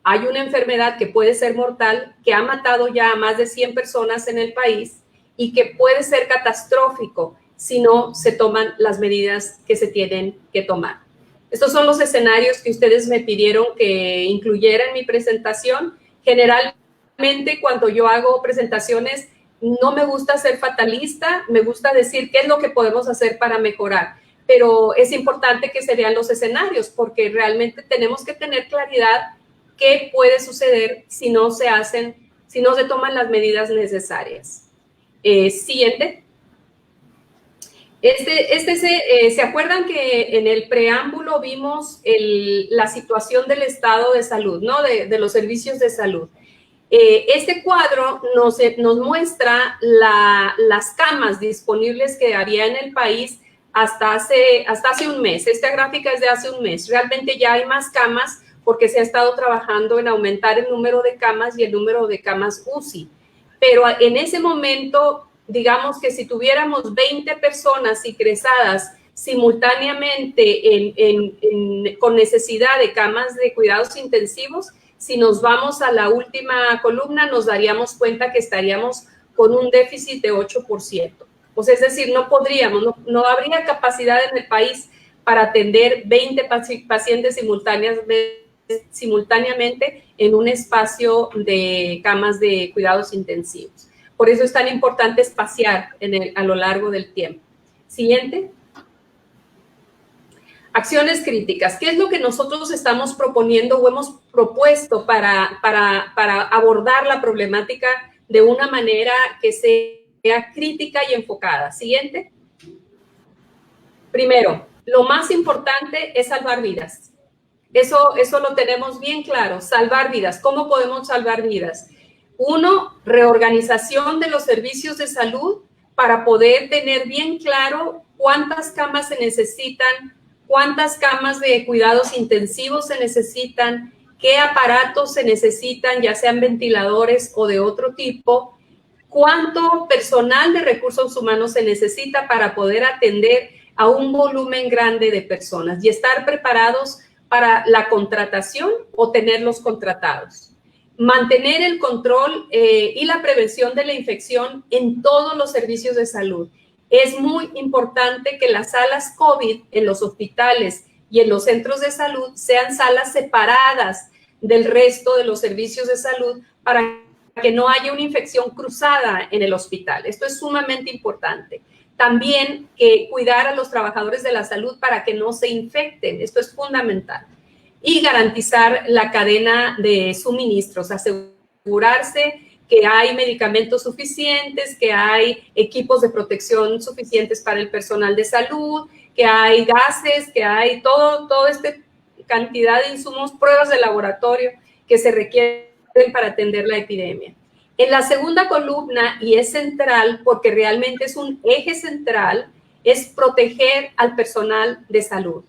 hay una enfermedad que puede ser mortal, que ha matado ya a más de 100 personas en el país y que puede ser catastrófico si no se toman las medidas que se tienen que tomar. Estos son los escenarios que ustedes me pidieron que incluyera en mi presentación. Generalmente, cuando yo hago presentaciones, no me gusta ser fatalista, me gusta decir qué es lo que podemos hacer para mejorar. Pero es importante que se vean los escenarios porque realmente tenemos que tener claridad qué puede suceder si no se toman las medidas necesarias. Siguiente. ¿Se acuerdan que en el preámbulo vimos la situación del estado de salud, ¿no? De los servicios de salud? Este cuadro nos muestra las camas disponibles que había en el país hasta hace un mes. Esta gráfica es de hace un mes. Realmente ya hay más camas porque se ha estado trabajando en aumentar el número de camas y el número de camas UCI. Pero en ese momento, digamos que si tuviéramos 20 personas ingresadas simultáneamente con necesidad de camas de cuidados intensivos, si nos vamos a la última columna, nos daríamos cuenta que estaríamos con un déficit de 8%. Pues es decir, no habría capacidad en el país para atender 20 pacientes simultáneamente en un espacio de camas de cuidados intensivos. Por eso es tan importante espaciar a lo largo del tiempo. Siguiente. Acciones críticas. ¿Qué es lo que nosotros estamos proponiendo o hemos propuesto para abordar la problemática de una manera que sea crítica y enfocada? Siguiente. Primero, lo más importante es salvar vidas. Eso lo tenemos bien claro, salvar vidas. ¿Cómo podemos salvar vidas? 1, reorganización de los servicios de salud para poder tener bien claro cuántas camas se necesitan, cuántas camas de cuidados intensivos se necesitan, qué aparatos se necesitan, ya sean ventiladores o de otro tipo, cuánto personal de recursos humanos se necesita para poder atender a un volumen grande de personas y estar preparados para la contratación o tenerlos contratados. Mantener el control y la prevención de la infección en todos los servicios de salud. Es muy importante que las salas COVID en los hospitales y en los centros de salud sean salas separadas del resto de los servicios de salud para que no haya una infección cruzada en el hospital. Esto es sumamente importante. También cuidar a los trabajadores de la salud para que no se infecten. Esto es fundamental. Y garantizar la cadena de suministros, asegurarse que hay medicamentos suficientes, que hay equipos de protección suficientes para el personal de salud, que hay gases, que hay toda esta cantidad de insumos, pruebas de laboratorio que se requieren para atender la epidemia. En la segunda columna, y es central porque realmente es un eje central, es proteger al personal de salud.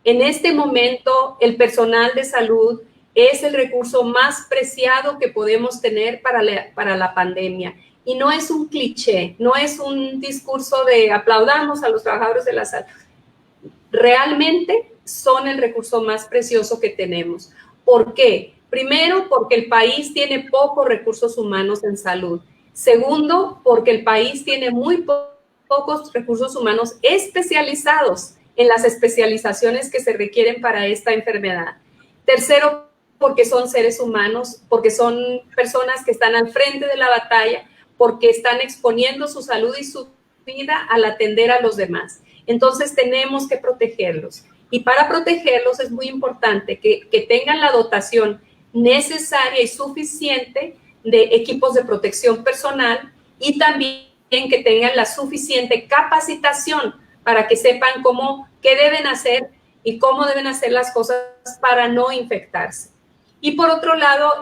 En este momento, el personal de salud es el recurso más preciado que podemos tener para la pandemia. Y no es un cliché, no es un discurso de aplaudamos a los trabajadores de la salud. realmente son el recurso más precioso que tenemos. ¿Por qué? Primero, porque el país tiene pocos recursos humanos en salud. Segundo, porque el país tiene muy pocos recursos humanos especializados en las especializaciones que se requieren para esta enfermedad. Tercero, porque son seres humanos, porque son personas que están al frente de la batalla, porque están exponiendo su salud y su vida al atender a los demás. Entonces tenemos que protegerlos. Y para protegerlos es muy importante que tengan la dotación necesaria y suficiente de equipos de protección personal y también que tengan la suficiente capacitación para que sepan qué deben hacer y cómo deben hacer las cosas para no infectarse. Y por otro lado,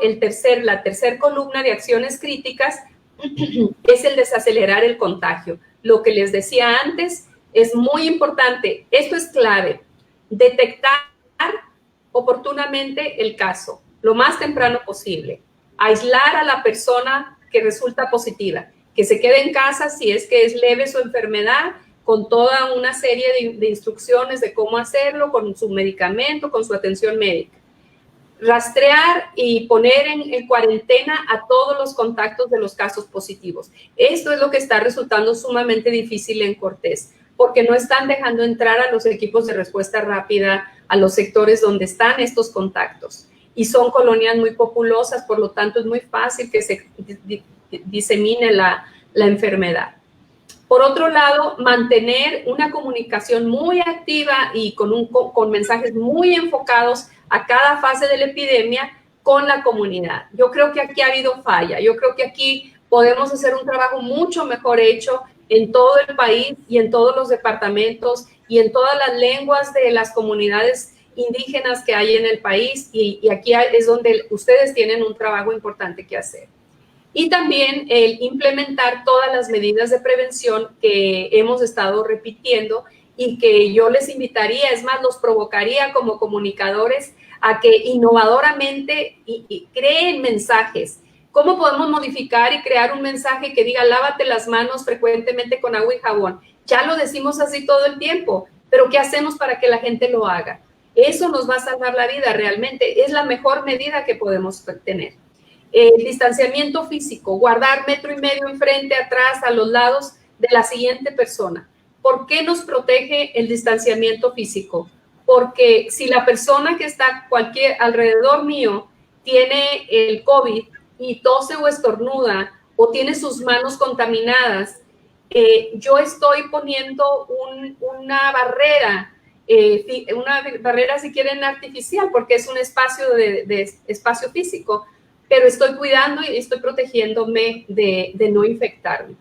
la tercer columna de acciones críticas es el desacelerar el contagio. Lo que les decía antes es muy importante. Esto es clave. Detectar oportunamente el caso, lo más temprano posible. Aislar a la persona que resulta positiva, que se quede en casa si es que es leve su enfermedad, con toda una serie de instrucciones de cómo hacerlo, con su medicamento, con su atención médica. Rastrear y poner en cuarentena a todos los contactos de los casos positivos. Esto es lo que está resultando sumamente difícil en Cortés, porque no están dejando entrar a los equipos de respuesta rápida a los sectores donde están estos contactos. Y son colonias muy populosas, por lo tanto es muy fácil que se disemine la enfermedad. Por otro lado, mantener una comunicación muy activa y con mensajes muy enfocados a cada fase de la epidemia con la comunidad. Yo creo que aquí ha habido falla. Yo creo que aquí podemos hacer un trabajo mucho mejor hecho en todo el país y en todos los departamentos y en todas las lenguas de las comunidades indígenas que hay en el país. Y aquí es donde ustedes tienen un trabajo importante que hacer. Y también el implementar todas las medidas de prevención que hemos estado repitiendo y que yo les invitaría, es más, los provocaría como comunicadores a que innovadoramente y creen mensajes. ¿Cómo podemos modificar y crear un mensaje que diga lávate las manos frecuentemente con agua y jabón? Ya lo decimos así todo el tiempo, pero ¿qué hacemos para que la gente lo haga? Eso nos va a salvar la vida realmente. Es la mejor medida que podemos tener. Distanciamiento físico, guardar 1,5 metros enfrente, atrás, a los lados de la siguiente persona. ¿Por qué nos protege el distanciamiento físico? Porque si la persona que está alrededor mío tiene el COVID y tose o estornuda o tiene sus manos contaminadas, yo estoy poniendo una barrera si quieren artificial, porque es un espacio espacio físico, pero estoy cuidando y estoy protegiéndome de no infectarme.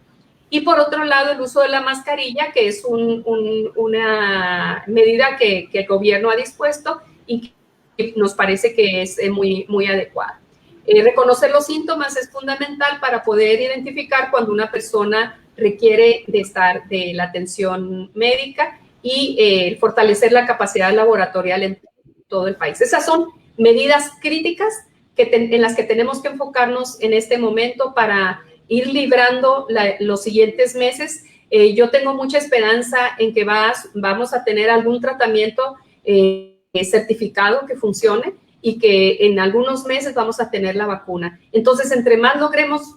Y por otro lado, el uso de la mascarilla, que es una medida que el gobierno ha dispuesto y que nos parece que es muy, muy adecuada. Reconocer los síntomas es fundamental para poder identificar cuando una persona requiere de la atención médica y fortalecer la capacidad laboratorial en todo el país. Esas son medidas críticas en las que tenemos que enfocarnos en este momento para ir librando los siguientes meses. Yo tengo mucha esperanza en que vamos a tener algún tratamiento certificado que funcione y que en algunos meses vamos a tener la vacuna. Entonces, entre más logremos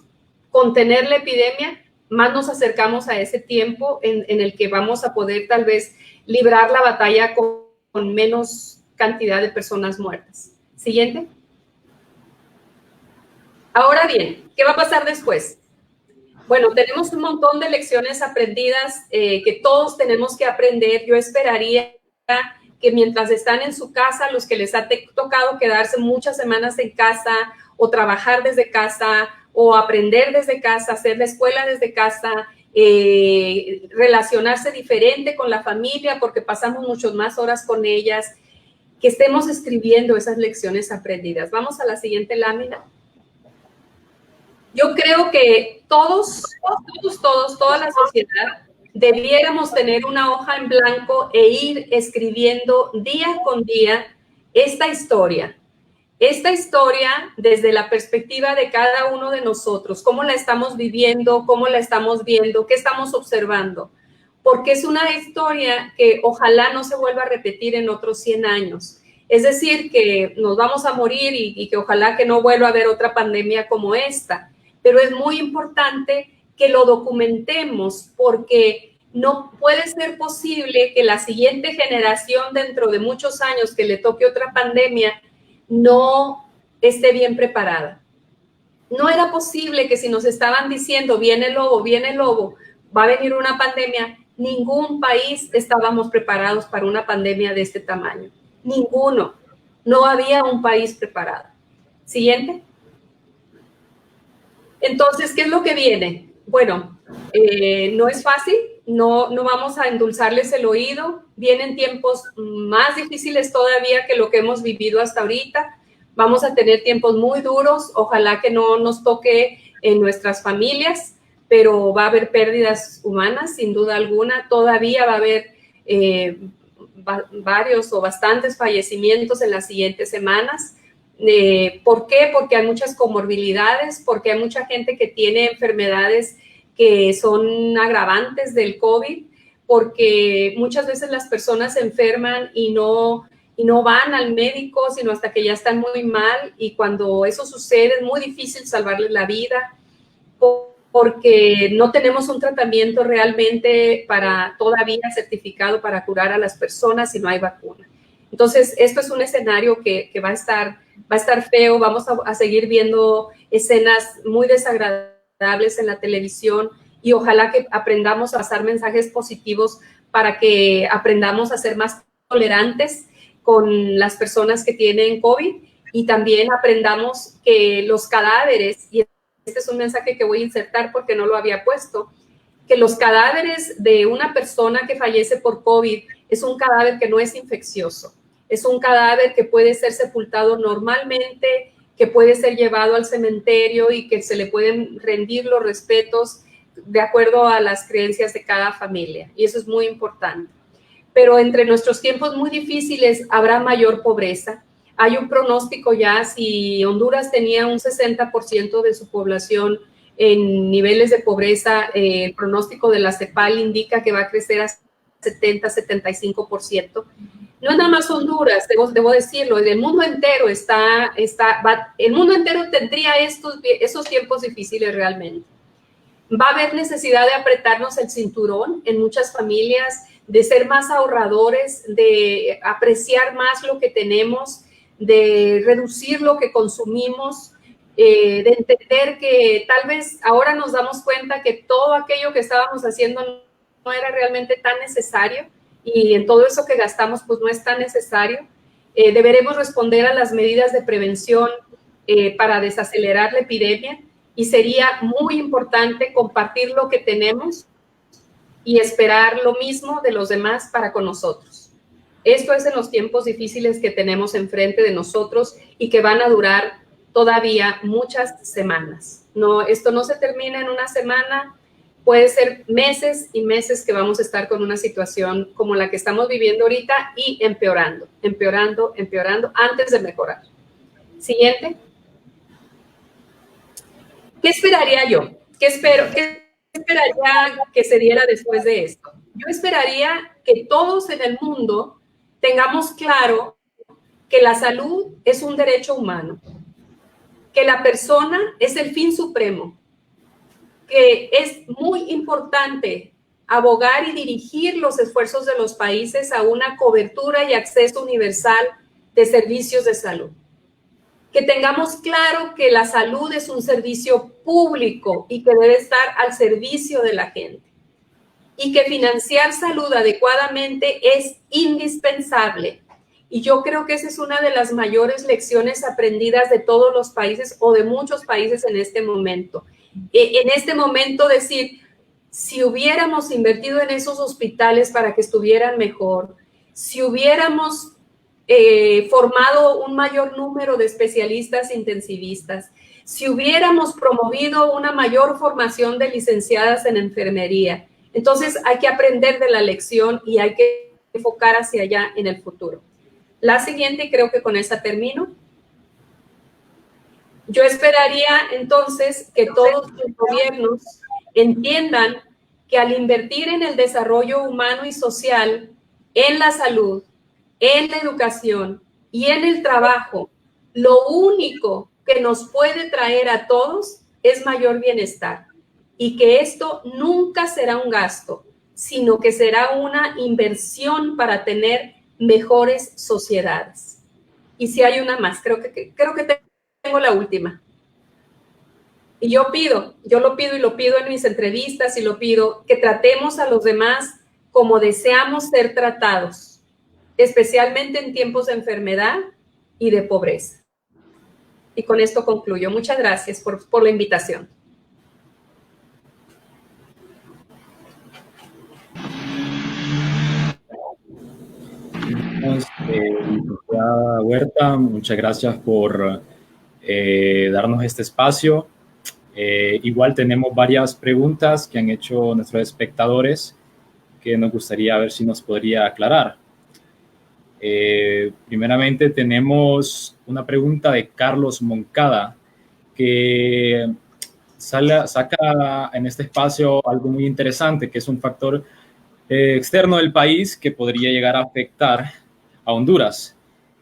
contener la epidemia, más nos acercamos a ese tiempo en el que vamos a poder tal vez librar la batalla con menos cantidad de personas muertas. Siguiente. Ahora bien, ¿qué va a pasar después? Bueno, tenemos un montón de lecciones aprendidas que todos tenemos que aprender. Yo esperaría que mientras están en su casa, los que les ha tocado quedarse muchas semanas en casa o trabajar desde casa o aprender desde casa, hacer la escuela desde casa, relacionarse diferente con la familia porque pasamos muchas más horas con ellas, que estemos escribiendo esas lecciones aprendidas. Vamos a la siguiente lámina. Yo creo que toda la sociedad debiéramos tener una hoja en blanco e ir escribiendo día con día esta historia desde la perspectiva de cada uno de nosotros, cómo la estamos viviendo, cómo la estamos viendo, qué estamos observando. porque es una historia que ojalá no se vuelva a repetir en otros 100 años. Es decir, que nos vamos a morir y que ojalá que no vuelva a haber otra pandemia como esta. Pero es muy importante que lo documentemos, porque no puede ser posible que la siguiente generación, dentro de muchos años que le toque otra pandemia, no esté bien preparada. No era posible que si nos estaban diciendo viene el lobo, va a venir una pandemia, ningún país estábamos preparados para una pandemia de este tamaño. Ninguno. No había un país preparado. Siguiente. Entonces, ¿qué es lo que viene? Bueno, no es fácil, no vamos a endulzarles el oído. Vienen tiempos más difíciles todavía que lo que hemos vivido hasta ahorita. Vamos a tener tiempos muy duros. Ojalá que no nos toque en nuestras familias, pero va a haber pérdidas humanas, sin duda alguna. Todavía va a haber varios o bastantes fallecimientos en las siguientes semanas. ¿Por qué? Porque hay muchas comorbilidades, porque hay mucha gente que tiene enfermedades que son agravantes del COVID, porque muchas veces las personas se enferman y no van al médico, sino hasta que ya están muy mal, y cuando eso sucede es muy difícil salvarles la vida, porque no tenemos un tratamiento realmente todavía certificado para curar a las personas y no hay vacuna. Entonces, esto es un escenario que va a estar feo. Vamos a seguir viendo escenas muy desagradables en la televisión, y ojalá que aprendamos a pasar mensajes positivos para que aprendamos a ser más tolerantes con las personas que tienen COVID, y también aprendamos que los cadáveres, y este es un mensaje que voy a insertar porque no lo había puesto, que los cadáveres de una persona que fallece por COVID es un cadáver que no es infeccioso. Es un cadáver que puede ser sepultado normalmente, que puede ser llevado al cementerio y que se le pueden rendir los respetos de acuerdo a las creencias de cada familia. Y eso es muy importante. Pero entre nuestros tiempos muy difíciles habrá mayor pobreza. Hay un pronóstico ya, si Honduras tenía un 60% de su población en niveles de pobreza, el pronóstico de la CEPAL indica que va a crecer a 70-75%. No es nada más Honduras, debo decirlo, el mundo entero el mundo entero tendría esos tiempos difíciles realmente. Va a haber necesidad de apretarnos el cinturón en muchas familias, de ser más ahorradores, de apreciar más lo que tenemos, de reducir lo que consumimos, de entender que tal vez ahora nos damos cuenta que todo aquello que estábamos haciendo no era realmente tan necesario, y en todo eso que gastamos pues no es tan necesario. Deberemos responder a las medidas de prevención para desacelerar la epidemia, y sería muy importante compartir lo que tenemos y esperar lo mismo de los demás para con nosotros. Esto es en los tiempos difíciles que tenemos enfrente de nosotros y que van a durar todavía muchas semanas. Esto no se termina en una semana, puede ser meses y meses que vamos a estar con una situación como la que estamos viviendo ahorita, y empeorando antes de mejorar. Siguiente. ¿Qué esperaría yo? ¿Qué esperaría que se diera después de esto? Yo esperaría que todos en el mundo tengamos claro que la salud es un derecho humano, que la persona es el fin supremo, que es muy importante abogar y dirigir los esfuerzos de los países a una cobertura y acceso universal de servicios de salud. Que tengamos claro que la salud es un servicio público y que debe estar al servicio de la gente. Y que financiar salud adecuadamente es indispensable. Y yo creo que esa es una de las mayores lecciones aprendidas de todos los países, o de muchos países en este momento. En este momento decir, si hubiéramos invertido en esos hospitales para que estuvieran mejor, si hubiéramos formado un mayor número de especialistas intensivistas, si hubiéramos promovido una mayor formación de licenciadas en enfermería, entonces hay que aprender de la lección y hay que enfocar hacia allá en el futuro. La siguiente, y creo que con esta termino. Yo esperaría entonces que todos los gobiernos entiendan que al invertir en el desarrollo humano y social, en la salud, en la educación y en el trabajo, lo único que nos puede traer a todos es mayor bienestar, y que esto nunca será un gasto, sino que será una inversión para tener mejores sociedades. Y si hay una más, creo que tengo la última. Y yo lo pido y lo pido en mis entrevistas y lo pido, que tratemos a los demás como deseamos ser tratados, especialmente en tiempos de enfermedad y de pobreza. Y con esto concluyo. Muchas gracias por la invitación. Licenciada Huerta, muchas gracias por darnos este espacio. Igual tenemos varias preguntas que han hecho nuestros espectadores que nos gustaría ver si nos podría aclarar. Primeramente tenemos una pregunta de Carlos Moncada que saca en este espacio algo muy interesante, que es un factor externo del país que podría llegar a afectar a Honduras.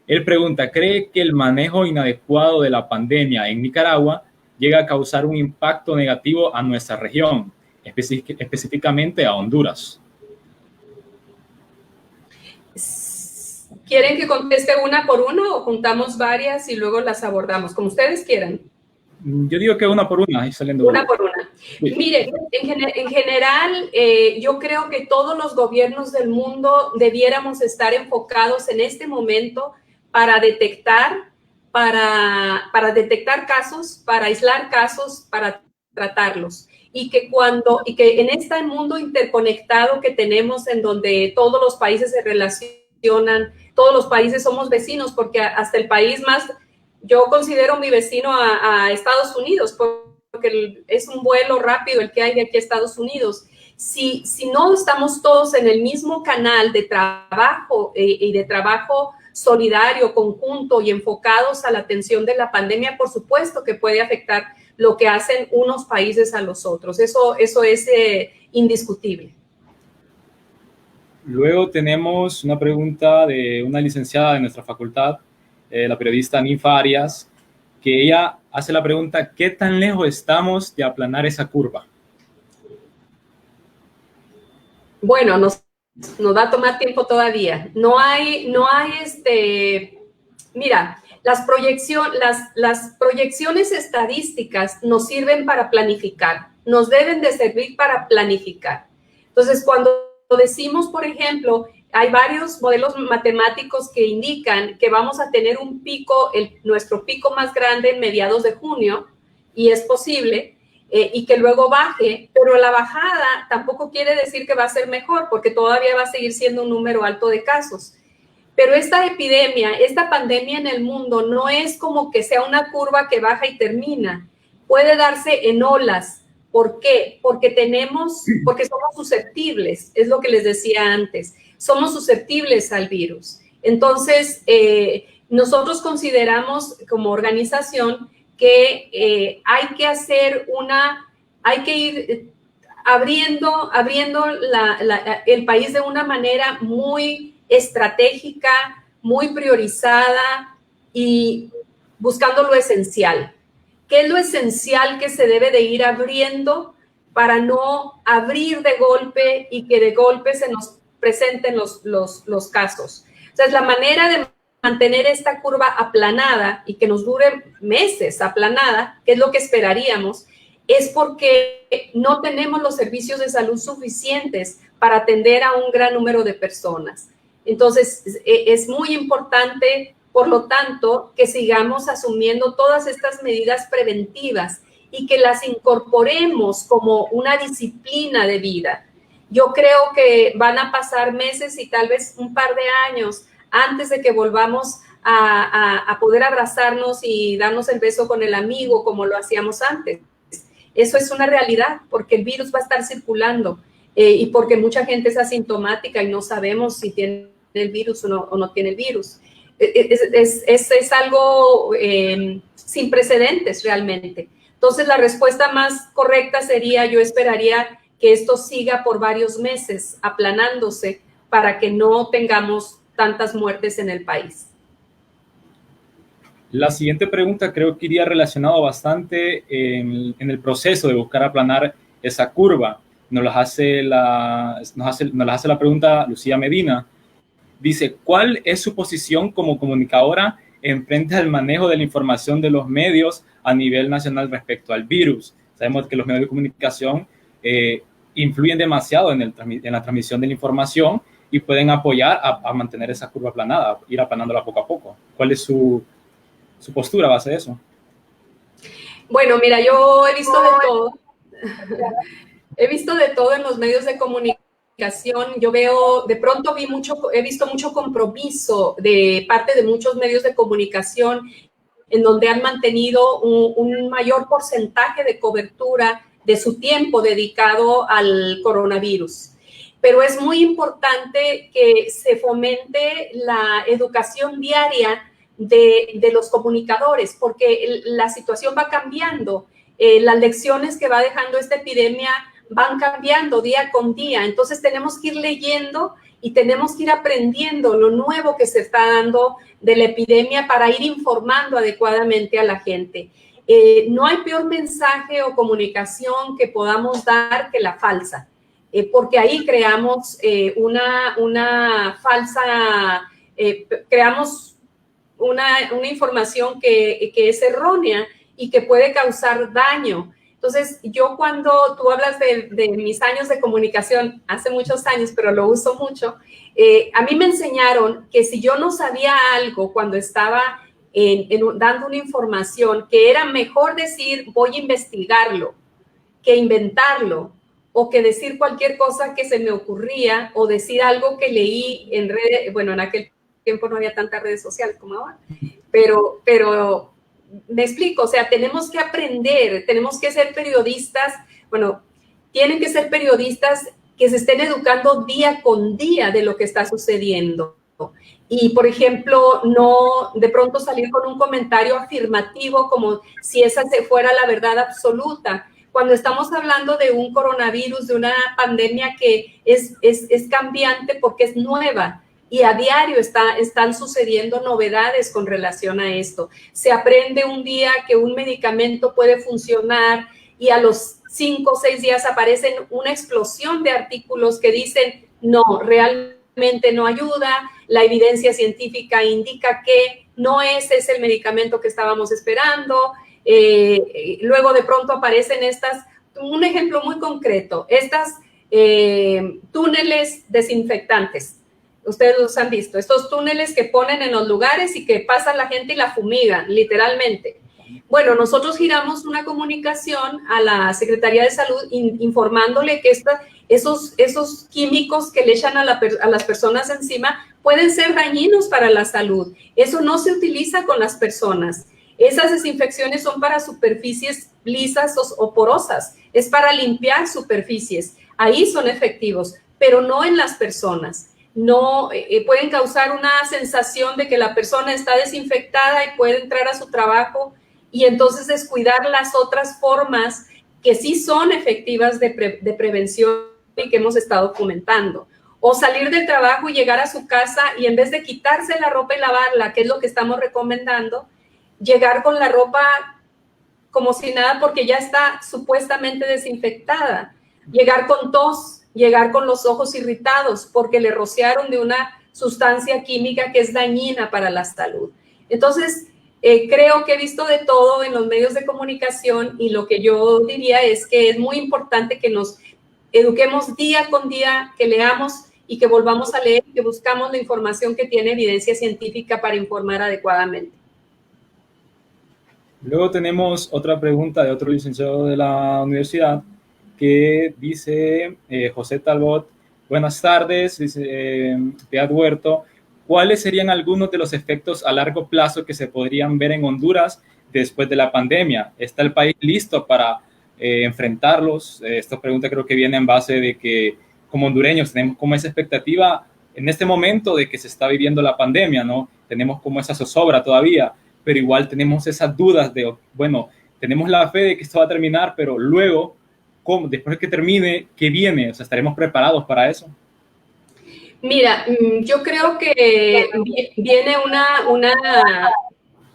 Él pregunta, ¿cree que el manejo inadecuado de la pandemia en Nicaragua llega a causar un impacto negativo a nuestra región, específicamente a Honduras? ¿Quieren que conteste una por una o juntamos varias y luego las abordamos? Como ustedes quieran. Yo digo que una por una. Y saliendo una por una. Sí. Mire, en general, yo creo que todos los gobiernos del mundo debiéramos estar enfocados en este momento para detectar casos, para aislar casos, para tratarlos. Y que en este mundo interconectado que tenemos, en donde todos los países se relacionan, todos los países somos vecinos, porque hasta el país más, yo considero mi vecino a Estados Unidos, porque es un vuelo rápido el que hay de aquí a Estados Unidos. Si no estamos todos en el mismo canal de trabajo y de trabajo solidario, conjunto y enfocados a la atención de la pandemia, por supuesto que puede afectar lo que hacen unos países a los otros. Eso es indiscutible. Luego tenemos una pregunta de una licenciada de nuestra facultad, la periodista Ninfa Arias, que ella hace la pregunta, ¿qué tan lejos estamos de aplanar esa curva? Bueno, nos va a tomar tiempo todavía. Mira, las proyecciones estadísticas nos sirven para planificar, nos deben de servir para planificar. Entonces, cuando decimos, por ejemplo, hay varios modelos matemáticos que indican que vamos a tener un pico, nuestro pico más grande en mediados de junio, y es posible, y que luego baje, pero la bajada tampoco quiere decir que va a ser mejor, porque todavía va a seguir siendo un número alto de casos. Pero esta epidemia, esta pandemia en el mundo no es como que sea una curva que baja y termina. Puede darse en olas. ¿Por qué? Porque somos susceptibles, es lo que les decía antes. Somos susceptibles al virus. Entonces, nosotros consideramos como organización que hay que ir abriendo el país de una manera muy estratégica, muy priorizada y buscando lo esencial. ¿Qué es lo esencial que se debe de ir abriendo para no abrir de golpe y que de golpe se nos presenten los casos? O sea, es la manera de mantener esta curva aplanada y que nos dure meses aplanada, que es lo que esperaríamos, es porque no tenemos los servicios de salud suficientes para atender a un gran número de personas. Entonces, es muy importante, por lo tanto, que sigamos asumiendo todas estas medidas preventivas y que las incorporemos como una disciplina de vida. Yo creo que van a pasar meses y tal vez un par de años antes de que volvamos a poder abrazarnos y darnos el beso con el amigo como lo hacíamos antes. Eso es una realidad, porque el virus va a estar circulando y porque mucha gente es asintomática y no sabemos si tiene el virus o no tiene el virus. Es algo sin precedentes realmente. Entonces, la respuesta más correcta sería, yo esperaría que esto siga por varios meses aplanándose para que no tengamos tantas muertes en el país. La siguiente pregunta creo que iría relacionado bastante en el proceso de buscar aplanar esa curva. Nos las hace la pregunta Lucía Medina. Dice, ¿cuál es su posición como comunicadora en frente al manejo de la información de los medios a nivel nacional respecto al virus? Sabemos que los medios de comunicación influyen demasiado en la transmisión de la información y pueden apoyar a mantener esa curva aplanada, ir aplanándola poco a poco. ¿Cuál es su postura a base de eso? Bueno, mira, yo he visto de todo. He visto de todo en los medios de comunicación. Yo veo, de pronto he visto mucho compromiso de parte de muchos medios de comunicación en donde han mantenido un mayor porcentaje de cobertura de su tiempo dedicado al coronavirus. Pero es muy importante que se fomente la educación diaria de los comunicadores, porque la situación va cambiando. Las lecciones que va dejando esta epidemia van cambiando día con día. Entonces tenemos que ir leyendo y tenemos que ir aprendiendo lo nuevo que se está dando de la epidemia para ir informando adecuadamente a la gente. No hay peor mensaje o comunicación que podamos dar que la falsa, porque ahí creamos una falsa, creamos una información que es errónea y que puede causar daño. Entonces, yo cuando tú hablas de mis años de comunicación, hace muchos años, pero lo uso mucho, a mí me enseñaron que si yo no sabía algo cuando estaba dando una información, que era mejor decir voy a investigarlo que inventarlo, o que decir cualquier cosa que se me ocurría, o decir algo que leí en redes. Bueno, en aquel tiempo no había tantas redes sociales como ahora, pero me explico, o sea, tenemos que aprender, tenemos que ser periodistas, bueno, tienen que ser periodistas que se estén educando día con día de lo que está sucediendo. Y, por ejemplo, no de pronto salir con un comentario afirmativo como si esa fuera la verdad absoluta. Cuando estamos hablando de un coronavirus, de una pandemia que es cambiante porque es nueva, y a diario están sucediendo novedades con relación a esto. Se aprende un día que un medicamento puede funcionar y a los 5 o 6 días aparecen una explosión de artículos que dicen no, realmente no ayuda, la evidencia científica indica que no ese es el medicamento que estábamos esperando. Luego de pronto aparecen un ejemplo muy concreto, túneles desinfectantes. Ustedes los han visto, estos túneles que ponen en los lugares y que pasa la gente y la fumigan, literalmente. Bueno, nosotros giramos una comunicación a la Secretaría de Salud informándole que esos químicos que le echan a las personas encima pueden ser dañinos para la salud. Eso no se utiliza con las personas. Esas desinfecciones son para superficies lisas o porosas, es para limpiar superficies. Ahí son efectivos, pero no en las personas. No pueden causar una sensación de que la persona está desinfectada y puede entrar a su trabajo y entonces descuidar las otras formas que sí son efectivas de prevención y que hemos estado comentando. O salir del trabajo y llegar a su casa y en vez de quitarse la ropa y lavarla, que es lo que estamos recomendando, llegar con la ropa como si nada porque ya está supuestamente desinfectada. Llegar con tos, llegar con los ojos irritados porque le rociaron de una sustancia química que es dañina para la salud. Entonces, creo que he visto de todo en los medios de comunicación y lo que yo diría es que es muy importante que nos eduquemos día con día, que leamos y que volvamos a leer, que buscamos la información que tiene evidencia científica para informar adecuadamente. Luego tenemos otra pregunta de otro licenciado de la universidad que dice José Talbot, buenas tardes, dice Beat Huerto, ¿cuáles serían algunos de los efectos a largo plazo que se podrían ver en Honduras después de la pandemia? ¿Está el país listo para enfrentarlos? Esta pregunta creo que viene en base de que como hondureños tenemos como esa expectativa en este momento de que se está viviendo la pandemia, ¿no? Tenemos como esa zozobra todavía, pero igual tenemos esas dudas de, bueno, tenemos la fe de que esto va a terminar, pero luego ¿cómo, después de que termine, qué viene? O sea, ¿estaremos preparados para eso? Mira, yo creo que viene una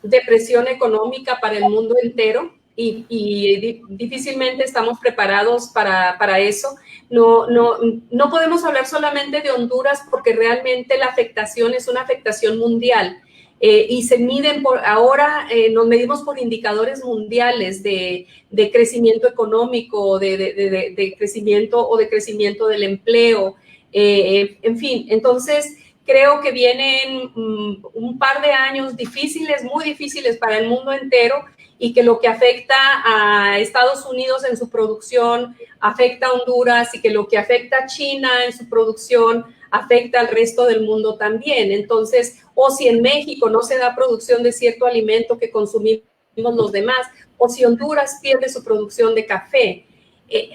depresión económica para el mundo entero y difícilmente estamos preparados para eso. No podemos hablar solamente de Honduras porque realmente la afectación es una afectación mundial. Y se miden ahora nos medimos por indicadores mundiales de crecimiento económico, de crecimiento o de crecimiento del empleo, en fin, entonces creo que vienen un par de años difíciles, muy difíciles para el mundo entero, y que lo que afecta a Estados Unidos en su producción afecta a Honduras, y que lo que afecta a China en su producción afecta al resto del mundo también. Entonces, o si en México no se da producción de cierto alimento que consumimos los demás, o si Honduras pierde su producción de café.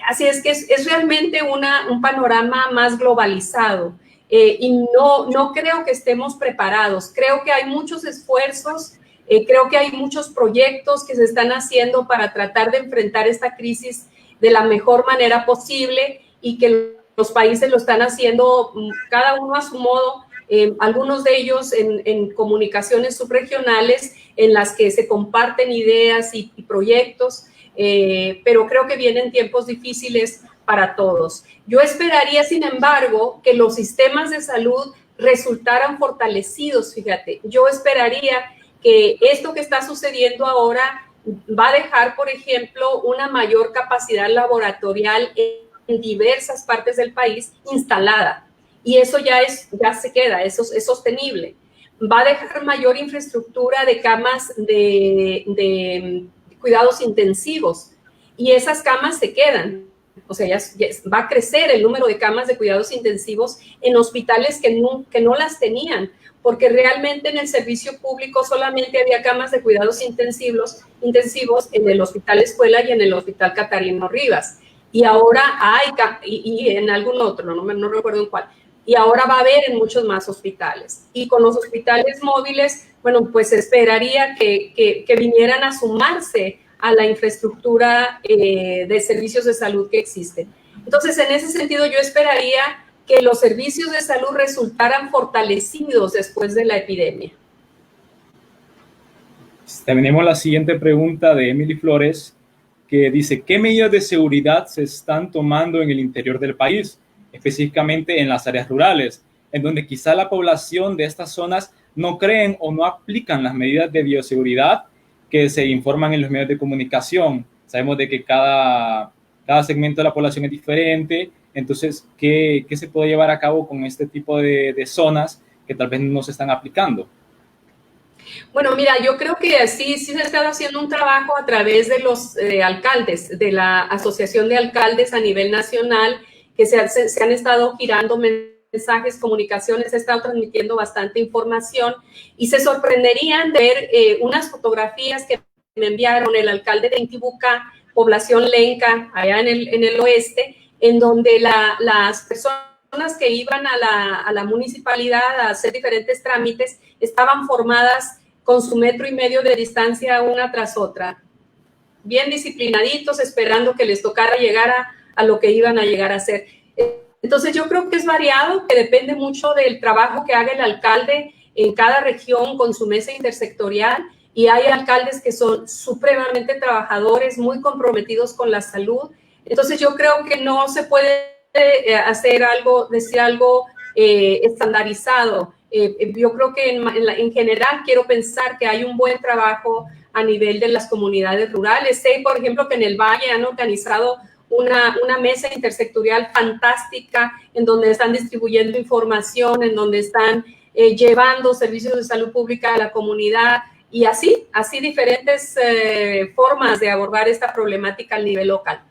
Así es que es realmente un panorama más globalizado. Y no creo que estemos preparados. Creo que hay muchos esfuerzos, creo que hay muchos proyectos que se están haciendo para tratar de enfrentar esta crisis de la mejor manera posible, y que los países lo están haciendo cada uno a su modo, algunos de ellos en comunicaciones subregionales en las que se comparten ideas y proyectos, pero creo que vienen tiempos difíciles para todos. Yo esperaría, sin embargo, que los sistemas de salud resultaran fortalecidos, fíjate. Yo esperaría que esto que está sucediendo ahora va a dejar, por ejemplo, una mayor capacidad laboratorial en diversas partes del país instalada. Y eso ya se queda, eso es sostenible. Va a dejar mayor infraestructura de camas de cuidados intensivos, y esas camas se quedan. O sea, ya va a crecer el número de camas de cuidados intensivos en hospitales que no las tenían, porque realmente en el servicio público solamente había camas de cuidados intensivos en el Hospital Escuela y en el Hospital Catarino Rivas. Y ahora hay, y en algún otro, no recuerdo en cuál, y ahora va a haber en muchos más hospitales. Y con los hospitales móviles, bueno, pues esperaría que vinieran a sumarse a la infraestructura de servicios de salud que existen. Entonces, en ese sentido, yo esperaría que los servicios de salud resultaran fortalecidos después de la epidemia. Tenemos la siguiente pregunta de Emily Flores, que dice, ¿qué medidas de seguridad se están tomando en el interior del país, específicamente en las áreas rurales, en donde quizá la población de estas zonas no creen o no aplican las medidas de bioseguridad que se informan en los medios de comunicación? Sabemos de que cada segmento de la población es diferente, entonces, ¿qué se puede llevar a cabo con este tipo de zonas que tal vez no se están aplicando? Bueno, mira, yo creo que sí se está haciendo un trabajo a través de los alcaldes, de la Asociación de Alcaldes a nivel nacional, que se han estado girando mensajes, comunicaciones, se ha estado transmitiendo bastante información, y se sorprenderían de ver unas fotografías que me enviaron el alcalde de Intibucá, población lenca, allá en el oeste, en donde las personas que iban a la municipalidad a hacer diferentes trámites estaban formadas con su 1.5 metros de distancia una tras otra, bien disciplinaditos, esperando que les tocara llegar a lo que iban a llegar a hacer. Entonces yo creo que es variado, que depende mucho del trabajo que haga el alcalde en cada región con su mesa intersectorial, y hay alcaldes que son supremamente trabajadores, muy comprometidos con la salud. Entonces yo creo que no se puede decir algo estandarizado. Yo creo que en general quiero pensar que hay un buen trabajo a nivel de las comunidades rurales. Sé, por ejemplo, que en el Valle han organizado una mesa intersectorial fantástica en donde están distribuyendo información, en donde están llevando servicios de salud pública a la comunidad, y así diferentes formas de abordar esta problemática al nivel local.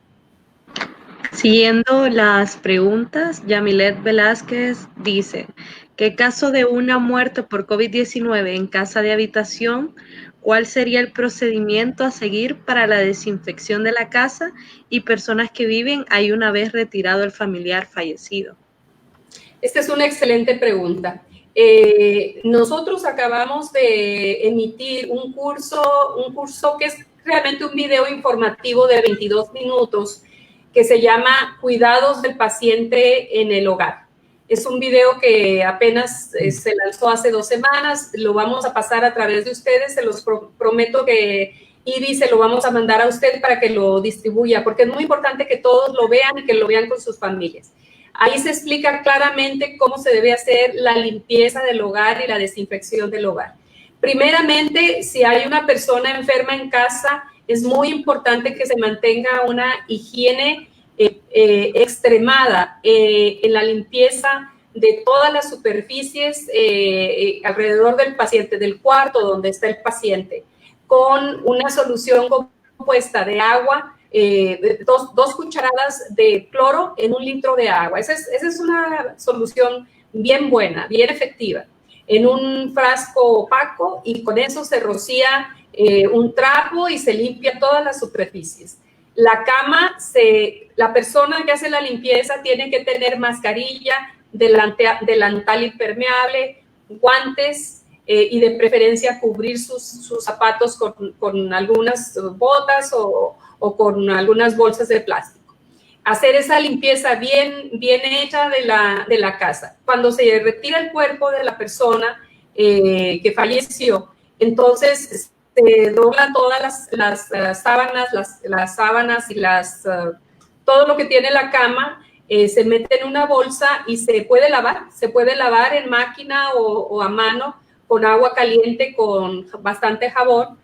Siguiendo las preguntas, Yamilet Velázquez dice, ¿qué caso de una muerte por COVID-19 en casa de habitación? ¿Cuál sería el procedimiento a seguir para la desinfección de la casa y personas que viven ahí una vez retirado el familiar fallecido? Esta es una excelente pregunta. Nosotros acabamos de emitir un curso que es realmente un video informativo de 22 minutos, que se llama Cuidados del paciente en el hogar. Es un video que apenas se lanzó hace 2 semanas, lo vamos a pasar a través de ustedes, se los prometo que Iri se lo vamos a mandar a usted para que lo distribuya, porque es muy importante que todos lo vean y que lo vean con sus familias. Ahí se explica claramente cómo se debe hacer la limpieza del hogar y la desinfección del hogar. Primeramente, si hay una persona enferma en casa, es muy importante que se mantenga una higiene extremada en la limpieza de todas las superficies alrededor del paciente, del cuarto donde está el paciente, con una solución compuesta de agua, 2 cucharadas de cloro en 1 litro de agua. Esa es una solución bien buena, bien efectiva, en un frasco opaco, y con eso se rocía un trapo y se limpia todas las superficies. La cama, la persona que hace la limpieza tiene que tener mascarilla, delantal impermeable, guantes y de preferencia cubrir sus zapatos con algunas botas o con algunas bolsas de plástico. Hacer esa limpieza bien hecha de la casa. Cuando se retira el cuerpo de la persona que falleció, entonces se doblan todas las sábanas y todo lo que tiene la cama, se mete en una bolsa y se puede lavar en máquina o a mano con agua caliente, con bastante jabón,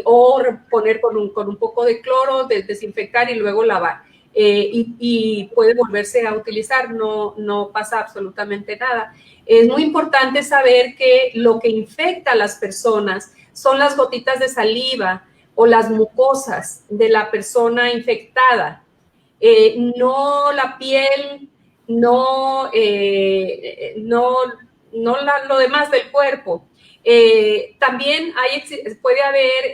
o poner con un poco de cloro, desinfectar y luego lavar. Y puede volverse a utilizar, no pasa absolutamente nada. Es muy importante saber que lo que infecta a las personas son las gotitas de saliva o las mucosas de la persona infectada, no la piel, no lo demás del cuerpo. También puede haber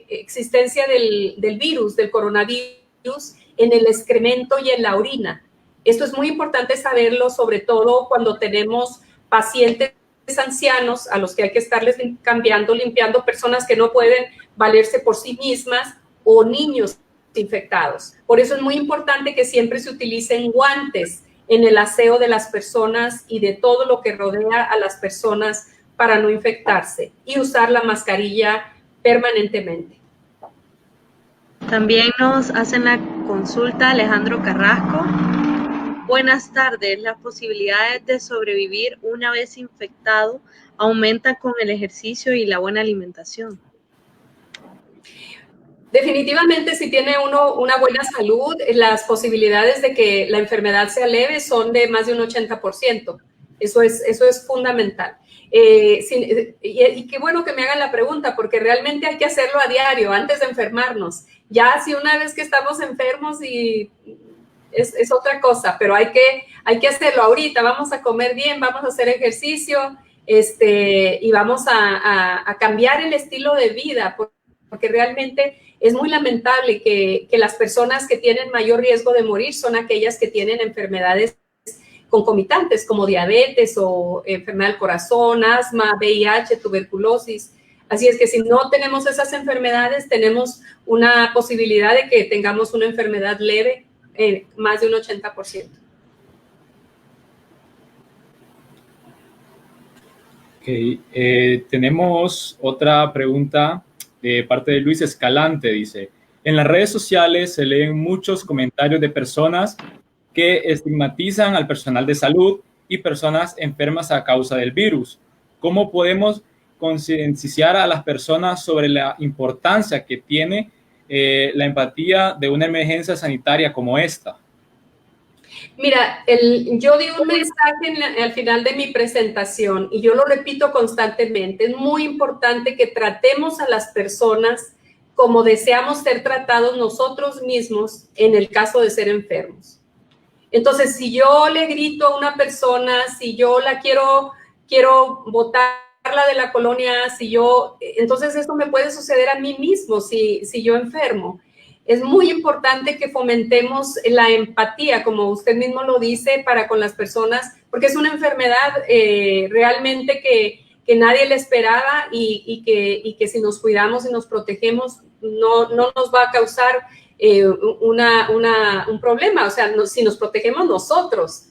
existencia del virus, del coronavirus, en el excremento y en la orina. Esto es muy importante saberlo, sobre todo cuando tenemos pacientes ancianos a los que hay que estarles limpiando, personas que no pueden valerse por sí mismas, o niños infectados. Por eso es muy importante que siempre se utilicen guantes en el aseo de las personas y de todo lo que rodea a las personas para no infectarse, y usar la mascarilla permanentemente. También nos hacen la consulta Alejandro Carrasco. Buenas tardes. ¿Las posibilidades de sobrevivir una vez infectado aumentan con el ejercicio y la buena alimentación? Definitivamente, si tiene uno una buena salud, las posibilidades de que la enfermedad sea leve son de más de un 80%. Eso es fundamental. Y qué bueno que me hagan la pregunta, porque realmente hay que hacerlo a diario, antes de enfermarnos. Ya si una vez que estamos enfermos y es otra cosa, pero hay que hacerlo ahorita. Vamos a comer bien, vamos a hacer ejercicio, y vamos a cambiar el estilo de vida, porque realmente es muy lamentable que las personas que tienen mayor riesgo de morir son aquellas que tienen enfermedades concomitantes como diabetes o enfermedad del corazón, asma, VIH, tuberculosis. Así es que si no tenemos esas enfermedades, tenemos una posibilidad de que tengamos una enfermedad leve, más de un 80%. Okay. Tenemos otra pregunta de parte de Luis Escalante. Dice: en las redes sociales se leen muchos comentarios de personas que estigmatizan al personal de salud y personas enfermas a causa del virus. ¿Cómo podemos concienciar a las personas sobre la importancia que tiene la empatía de una emergencia sanitaria como esta? Mira, yo di un mensaje al final de mi presentación y yo lo repito constantemente. Es muy importante que tratemos a las personas como deseamos ser tratados nosotros mismos en el caso de ser enfermos. Entonces, si yo le grito a una persona, si yo la quiero botarla de la colonia, entonces esto me puede suceder a mí mismo si yo enfermo. Es muy importante que fomentemos la empatía, como usted mismo lo dice, para con las personas, porque es una enfermedad realmente que nadie le esperaba y que si nos cuidamos y nos protegemos no nos va a causar un problema. O sea, si nos protegemos nosotros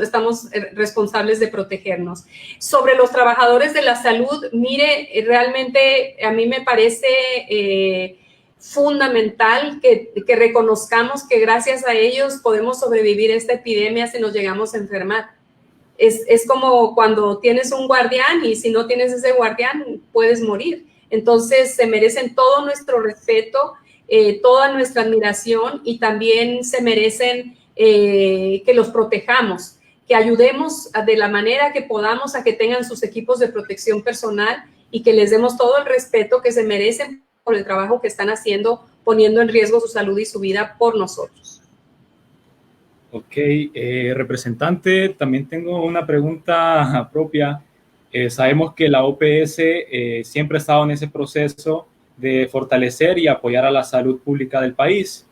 estamos responsables de protegernos. Sobre los trabajadores de la salud, mire, realmente a mí me parece fundamental que reconozcamos que gracias a ellos podemos sobrevivir esta epidemia si nos llegamos a enfermar. Es como cuando tienes un guardián y si no tienes ese guardián puedes morir. Entonces se merecen todo nuestro respeto, toda nuestra admiración y también se merecen que los protejamos, que ayudemos de la manera que podamos a que tengan sus equipos de protección personal y que les demos todo el respeto que se merecen por el trabajo que están haciendo, poniendo en riesgo su salud y su vida por nosotros. Ok, representante, también tengo una pregunta propia. Sabemos que la OPS siempre ha estado en ese proceso de fortalecer y apoyar a la salud pública del país.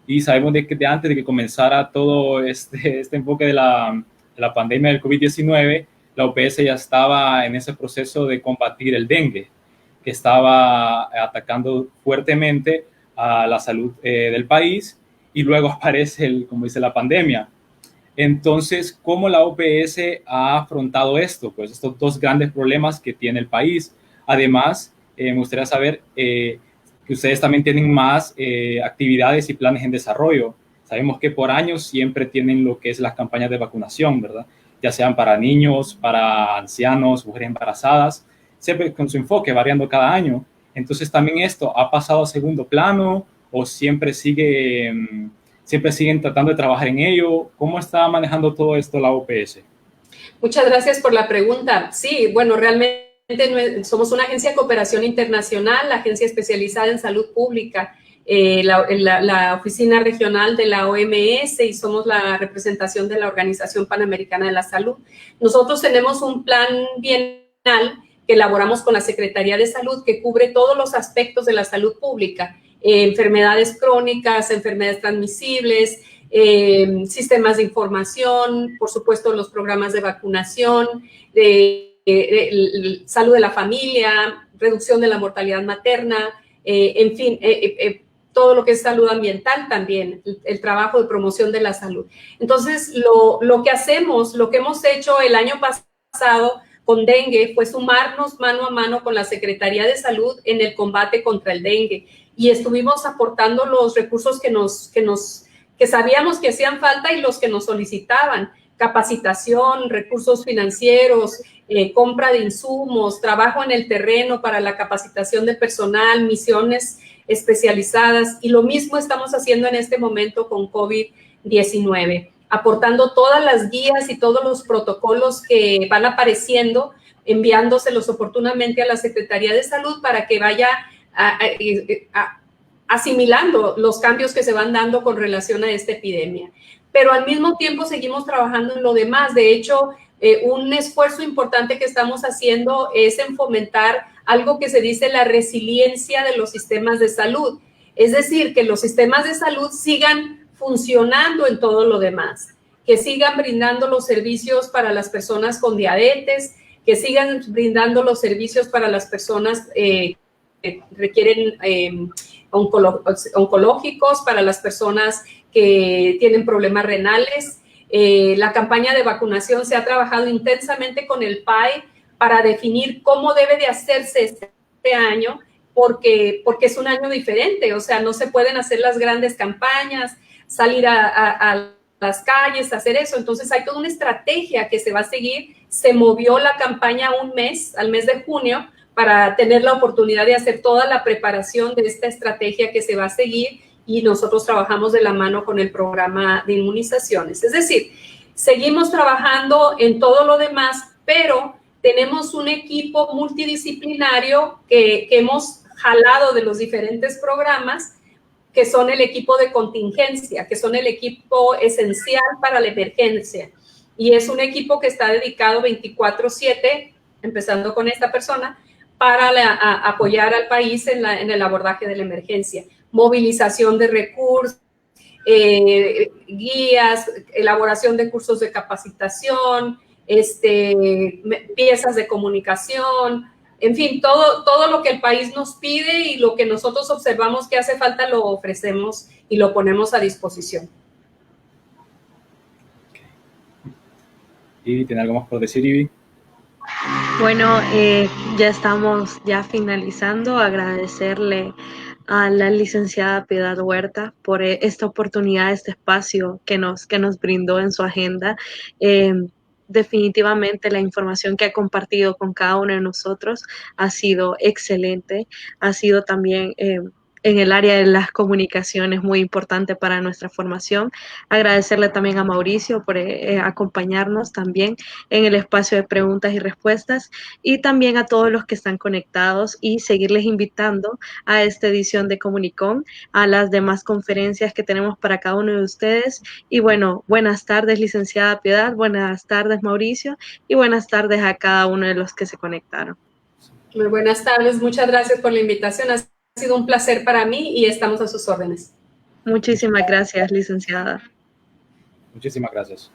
Y sabemos de que antes de que comenzara todo este enfoque de la pandemia del COVID-19, la OPS ya estaba en ese proceso de combatir el dengue, que estaba atacando fuertemente a la salud del país, y luego aparece, como dice, la pandemia. Entonces, ¿cómo la OPS ha afrontado esto? Pues estos dos grandes problemas que tiene el país. Además, me gustaría saber que ustedes también tienen más actividades y planes en desarrollo. Sabemos que por años siempre tienen lo que es las campañas de vacunación, ¿verdad? Ya sean para niños, para ancianos, mujeres embarazadas, siempre con su enfoque variando cada año. Entonces, también esto ha pasado a segundo plano o siempre siguen tratando de trabajar en ello. ¿Cómo está manejando todo esto la OPS? Muchas gracias por la pregunta. Sí, bueno, realmente somos una agencia de cooperación internacional, la agencia especializada en salud pública, la oficina regional de la OMS y somos la representación de la Organización Panamericana de la Salud. Nosotros tenemos un plan bienal que elaboramos con la Secretaría de Salud que cubre todos los aspectos de la salud pública, enfermedades crónicas, enfermedades transmisibles, sistemas de información, por supuesto los programas de vacunación, salud de la familia, reducción de la mortalidad materna, en fin, todo lo que es salud ambiental también, el trabajo de promoción de la salud. Entonces, lo que hacemos, lo que hemos hecho el año pasado con dengue fue sumarnos mano a mano con la Secretaría de Salud en el combate contra el dengue y estuvimos aportando los recursos que sabíamos que hacían falta y los que nos solicitaban, capacitación, recursos financieros, compra de insumos, trabajo en el terreno para la capacitación de personal, misiones especializadas y lo mismo estamos haciendo en este momento con COVID-19, aportando todas las guías y todos los protocolos que van apareciendo, enviándoselos oportunamente a la Secretaría de Salud para que vaya asimilando los cambios que se van dando con relación a esta epidemia. Pero al mismo tiempo seguimos trabajando en lo demás. De hecho, un esfuerzo importante que estamos haciendo es en fomentar algo que se dice la resiliencia de los sistemas de salud. Es decir, que los sistemas de salud sigan funcionando en todo lo demás, que sigan brindando los servicios para las personas con diabetes, que sigan brindando los servicios para las personas que requieren oncológicos, para las personas que tienen problemas renales. La campaña de vacunación se ha trabajado intensamente con el PAI para definir cómo debe de hacerse este año, porque es un año diferente, o sea, no se pueden hacer las grandes campañas, salir a las calles, hacer eso. Entonces hay toda una estrategia que se va a seguir. Se movió la campaña un mes, al mes de junio, para tener la oportunidad de hacer toda la preparación de esta estrategia que se va a seguir y nosotros trabajamos de la mano con el programa de inmunizaciones. Es decir, seguimos trabajando en todo lo demás, pero tenemos un equipo multidisciplinario que hemos jalado de los diferentes programas, que son el equipo de contingencia, que son el equipo esencial para la emergencia. Y es un equipo que está dedicado 24/7, empezando con esta persona, para apoyar al país en el abordaje de la emergencia. Movilización de recursos, guías, elaboración de cursos de capacitación, piezas de comunicación, en fin, todo lo que el país nos pide y lo que nosotros observamos que hace falta lo ofrecemos y lo ponemos a disposición. Ivy, ¿tiene algo más por decir, Ivy? Bueno, ya estamos finalizando. Agradecerle a la licenciada Piedad Huerta por esta oportunidad, este espacio que nos brindó en su agenda. Definitivamente la información que ha compartido con cada uno de nosotros ha sido excelente, ha sido también en el área de las comunicaciones muy importante para nuestra formación. Agradecerle también a Mauricio por acompañarnos también en el espacio de preguntas y respuestas, y también a todos los que están conectados, y seguirles invitando a esta edición de Comunicón, a las demás conferencias que tenemos para cada uno de ustedes. Y bueno, buenas tardes, licenciada Piedad, buenas tardes, Mauricio, y buenas tardes a cada uno de los que se conectaron. Muy buenas tardes, muchas gracias por la invitación. Ha sido un placer para mí y estamos a sus órdenes. Muchísimas gracias, licenciada. Muchísimas gracias.